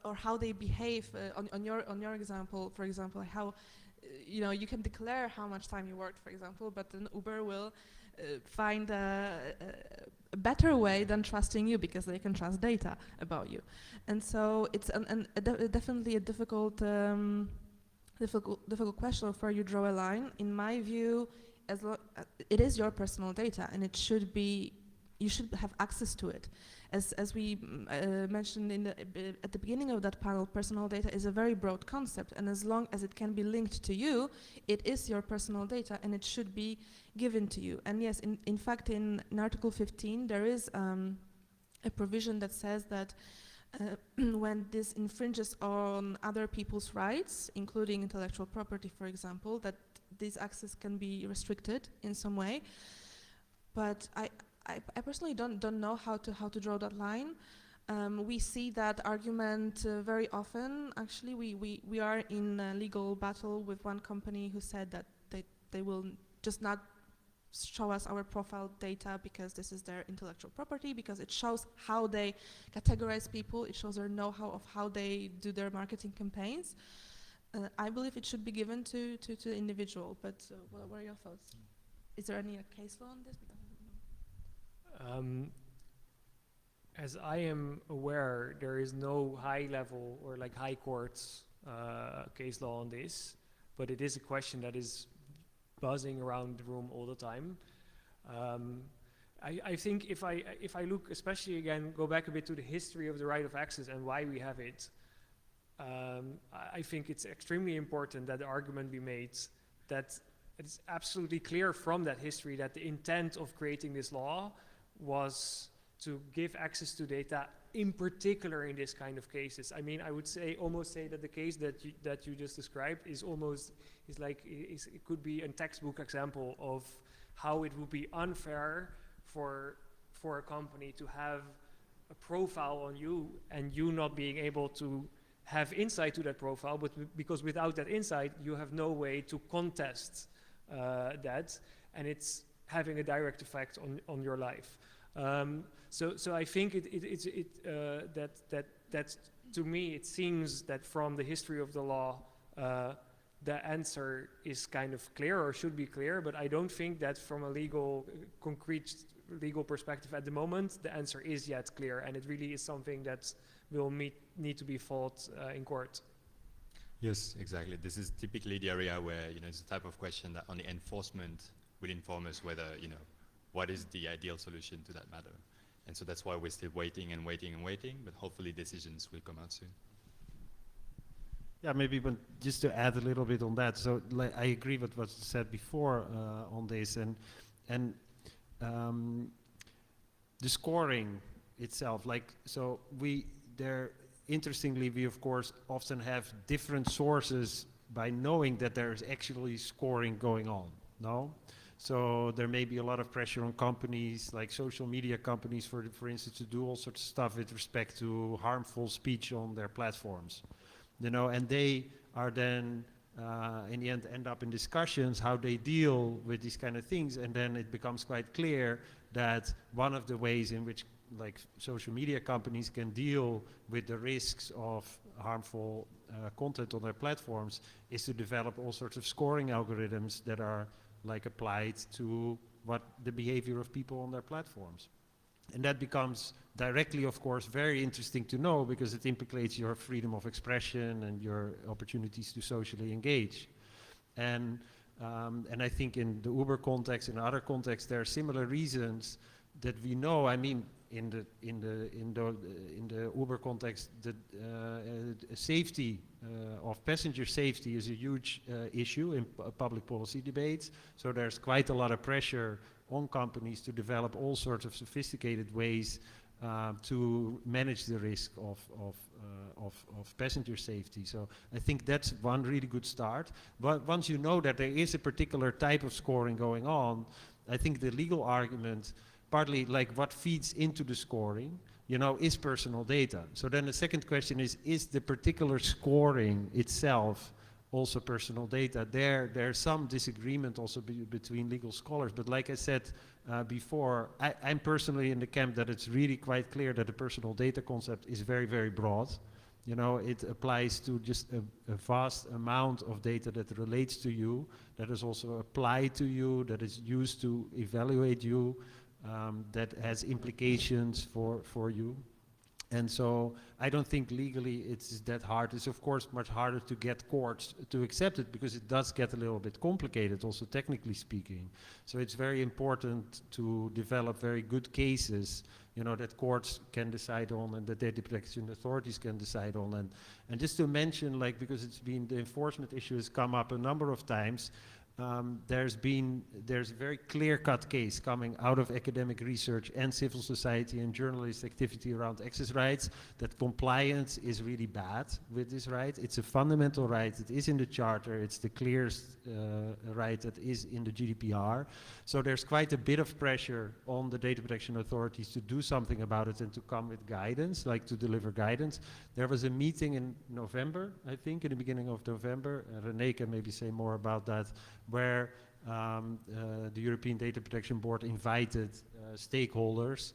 or how they behave. On your example, for example, how you can declare how much time you worked, for example, but then Uber will find a better way than trusting you, because they can trust data about you. And so it's definitely a difficult question of where you draw a line. In my view, it is your personal data, and you should have access to it. As we mentioned at the beginning of that panel, personal data is a very broad concept, and as long as it can be linked to you, it is your personal data, and it should be given to you. And yes, in fact, in Article 15, there is a provision that says that when this infringes on other people's rights, including intellectual property, for example, that this access can be restricted in some way. But I personally don't know how to draw that line. We see that argument very often. Actually, we are in a legal battle with one company who said that they will just not show us our profile data because this is their intellectual property, because it shows how they categorize people, it shows their know-how of how they do their marketing campaigns. I believe it should be given to the individual, but what are your thoughts? Is there any case law on this? As I am aware, there is no high level or like high courts case law on this, but it is a question that is buzzing around the room all the time. I think if I look, especially again, go back a bit to the history of the right of access and why we have it, I think it's extremely important that the argument be made that it's absolutely clear from that history that the intent of creating this law was to give access to data, in particular in this kind of cases. I mean, I would almost say that the case that you just described is it could be a textbook example of how it would be unfair for a company to have a profile on you and you not being able to have insight to that profile, but because without that insight, you have no way to contest that, and it's having a direct effect on your life. So I think that to me it seems that from the history of the law, the answer is kind of clear or should be clear, but I don't think that from a concrete legal perspective at the moment, the answer is yet clear, and it really is something that will need to be fought in court. Yes, exactly. This is typically the area where, it's the type of question that only enforcement will inform us whether, what is the ideal solution to that matter. And so that's why we're still waiting and waiting and waiting, but hopefully decisions will come out soon. Yeah, maybe, but just to add a little bit on that. So I agree with what was said before on this, and the scoring itself. Interestingly, we of course often have different sources by knowing that there is actually scoring going on. No. So there may be a lot of pressure on companies, like social media companies, for instance, to do all sorts of stuff with respect to harmful speech on their platforms. And they are then, in the end up in discussions how they deal with these kind of things, and then it becomes quite clear that one of the ways in which social media companies can deal with the risks of harmful content on their platforms is to develop all sorts of scoring algorithms that are applied to what the behavior of people on their platforms. And that becomes directly, of course, very interesting to know because it implicates your freedom of expression and your opportunities to socially engage. And I think in the Uber context, in other contexts, there are similar reasons that we know. I mean, in the Uber context, the safety of passenger safety is a huge issue in public policy debates. So there's quite a lot of pressure on companies to develop all sorts of sophisticated ways to manage the risk of passenger safety. So I think that's one really good start. But once you know that there is a particular type of scoring going on, I think the legal argument, partly what feeds into the scoring, is personal data. So then the second question is the particular scoring itself also personal data? There's some disagreement also between legal scholars, but like I said before, I'm personally in the camp that it's really quite clear that the personal data concept is very, very broad. It applies to just a vast amount of data that relates to you, that is also applied to you, that is used to evaluate you, that has implications for you. And so I don't think legally it's that hard. It's of course much harder to get courts to accept it because it does get a little bit complicated, also technically speaking. So it's very important to develop very good cases, that courts can decide on and that data protection authorities can decide on. And just to mention, because the enforcement issue has come up a number of times, there's a very clear-cut case coming out of academic research and civil society and journalist activity around access rights that compliance is really bad with this right. It's a fundamental right. It is in the charter. It's the clearest right that is in the GDPR. So there's quite a bit of pressure on the data protection authorities to do something about it and to come with guidance, like to deliver guidance. There was a meeting in November, I think, in the beginning of November. René can maybe say more about that, where the European Data Protection Board invited stakeholders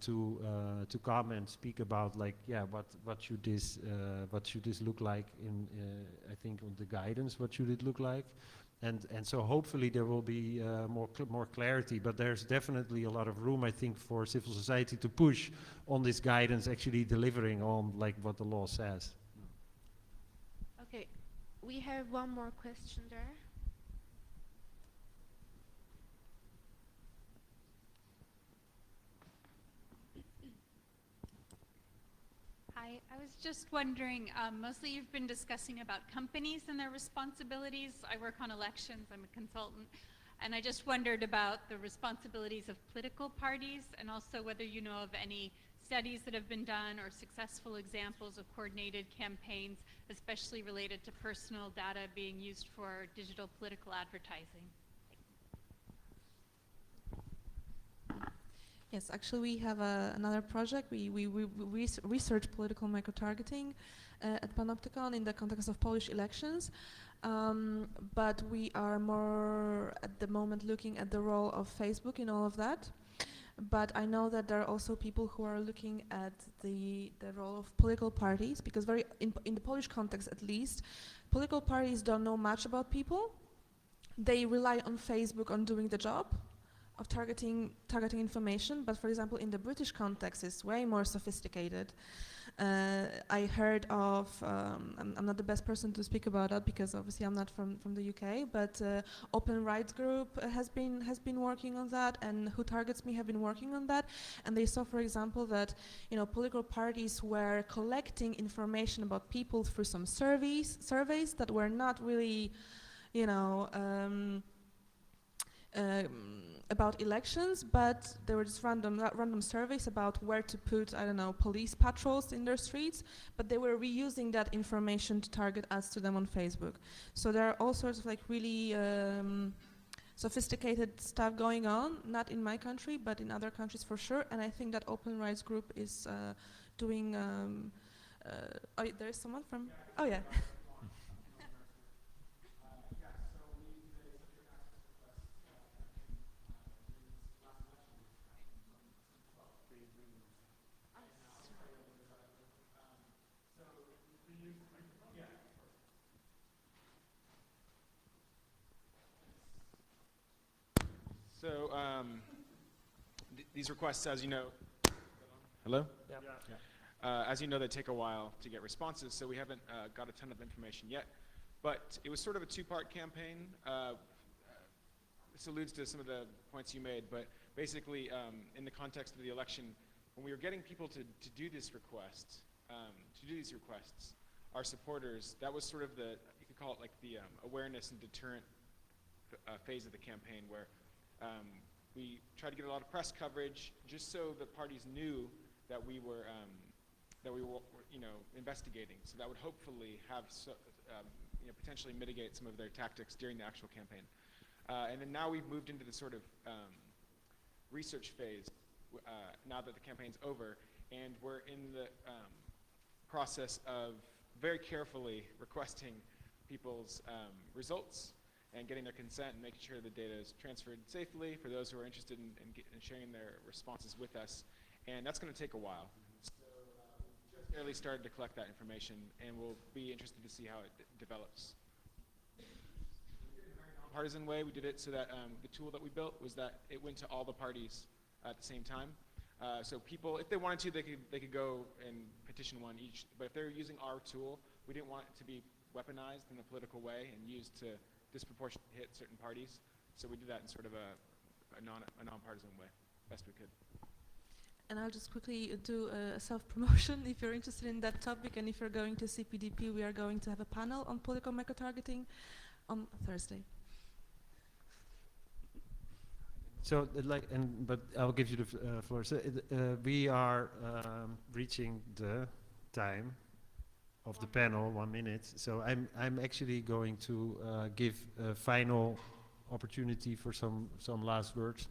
to come and speak about, like, yeah, what should this look like in I think on the guidance, what should it look like, and so hopefully there will be more clarity. But there's definitely a lot of room, I think, for civil society to push on this guidance actually delivering on like what the law says. Okay, we have one more question there. Hi, I was just wondering, mostly you've been discussing about companies and their responsibilities. I work on elections, I'm a consultant, and I just wondered about the responsibilities of political parties and also whether you know of any studies that have been done or successful examples of coordinated campaigns, especially related to personal data being used for digital political advertising. Yes, actually we have another project. We research political micro-targeting at Panopticon in the context of Polish elections. But we are more at the moment looking at the role of Facebook in all of that. But I know that there are also people who are looking at the role of political parties, because in the Polish context at least, political parties don't know much about people. They rely on Facebook on doing the job of targeting information, but for example in the British context it's way more sophisticated. I heard of, I'm not the best person to speak about that because obviously I'm not from the UK, but Open Rights Group has been working on that, and Who Targets Me have been working on that, and they saw, for example, that political parties were collecting information about people through some surveys that were not really about elections, but there were just random surveys about where to put, I don't know, police patrols in their streets, but they were reusing that information to target ads to them on Facebook. So there are all sorts of like really sophisticated stuff going on, not in my country, but in other countries for sure, and I think that Open Rights Group is doing, oh, there's someone from, oh yeah. So these requests, as you know, hello? Yeah. As you know, they take a while to get responses, so we haven't got a ton of information yet. But it was sort of a two-part campaign. This alludes to some of the points you made, but basically, in the context of the election, when we were getting people to do these requests, our supporters, that was sort of the, you could call it like the awareness and deterrent phase of the campaign, where we tried to get a lot of press coverage just so the parties knew that we were investigating. So that would hopefully have potentially mitigate some of their tactics during the actual campaign. And then now we've moved into the sort of research phase now that the campaign's over, and we're in the process of very carefully requesting people's results and getting their consent and making sure the data is transferred safely for those who are interested in sharing their responses with us. And that's going to take a while. So we just barely started to collect that information, and we'll be interested to see how it develops. Partisan way, we did it so that the tool that we built was that it went to all the parties at the same time. So people, if they wanted to, they could go and petition one each. But if they're using our tool, we didn't want it to be weaponized in a political way and used to disproportionately hit certain parties. So we did that in sort of a non-partisan way, best we could. And I'll just quickly do a self-promotion. If you're interested in that topic, and if you're going to CPDP, we are going to have a panel on political micro-targeting on Thursday. So, but I'll give you the floor. So, we are reaching the time of the panel, 1 minute. So I'm actually going to give a final opportunity for some last words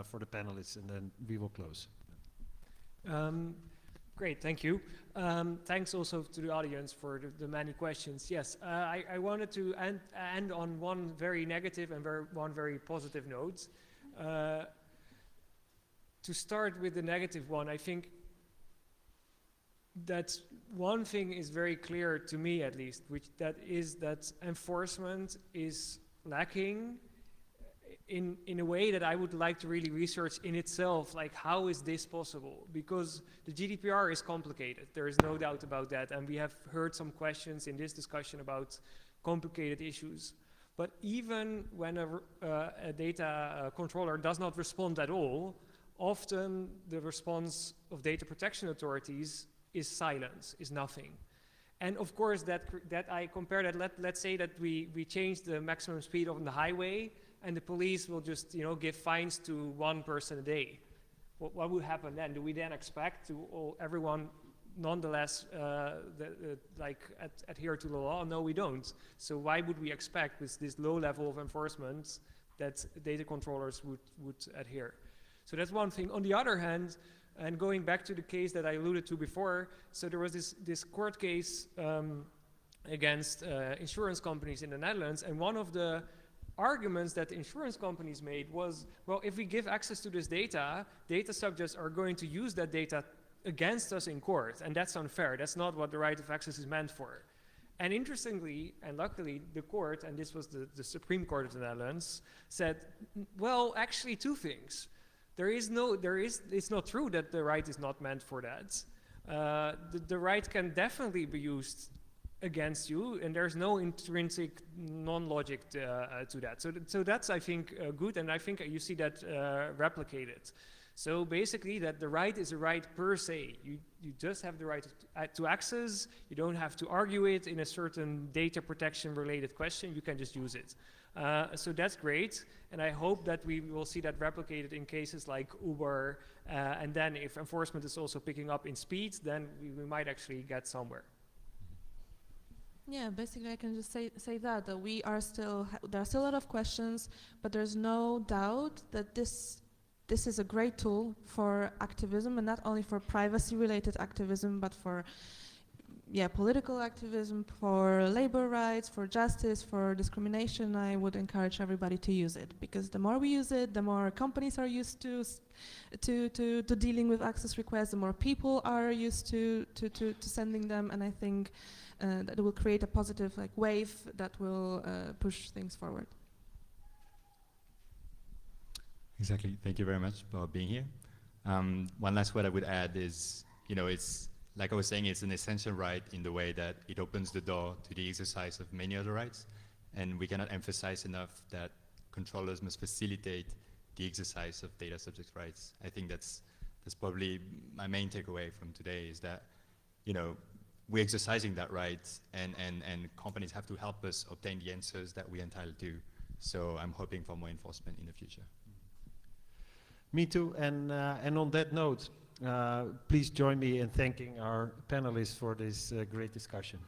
for the panelists, and then we will close. Great, thank you. Thanks also to the audience for the many questions. Yes, I wanted to end on one very negative and one very positive note. To start with the negative one, I think that one thing is very clear to me, at least, that enforcement is lacking in a way that I would like to really research in itself, like how is this possible? Because the GDPR is complicated, there is no doubt about that, and we have heard some questions in this discussion about complicated issues. But even when a data controller does not respond at all, often the response of data protection authorities is silence, is nothing. And of course, that I compare that, let's say that we change the maximum speed on the highway, and the police will just, give fines to one person a day. What would happen then? Do we then expect everyone nonetheless adhere to the law? No, we don't. So why would we expect with this low level of enforcement that data controllers would adhere? So that's one thing. On the other hand, and going back to the case that I alluded to before, so there was this court case against insurance companies in the Netherlands, and one of the arguments that the insurance companies made was, well, if we give access to this data subjects are going to use that data against us in court, and that's unfair. That's not what the right of access is meant for. And interestingly, and luckily, the court, and this was the Supreme Court of the Netherlands, said, well, actually two things. It's not true that the right is not meant for that. The right can definitely be used against you, and there's no intrinsic non-logic to that. So that's, I think, good, and I think you see that replicated. So basically, that the right is a right per se. You just have the right to access. You don't have to argue it in a certain data protection related question. You can just use it. So that's great, and I hope that we will see that replicated in cases like Uber, and then if enforcement is also picking up in speed, then we might actually get somewhere. Yeah, basically I can just say that we are still, there are still a lot of questions, but there's no doubt that this is a great tool for activism, and not only for privacy-related activism, but for political activism, for labor rights, for justice, for discrimination. I would encourage everybody to use it, because the more we use it, the more companies are used to dealing with access requests, the more people are used to sending them, and I think that it will create a positive wave that will push things forward. Exactly. Thank you very much for being here. One last word I would add is, it's like I was saying, it's an essential right in the way that it opens the door to the exercise of many other rights, and we cannot emphasize enough that controllers must facilitate the exercise of data subject rights. I think that's probably my main takeaway from today, is that, we're exercising that right, and companies have to help us obtain the answers that we're entitled to. So I'm hoping for more enforcement in the future. Me too, and on that note, please join me in thanking our panelists for this great discussion.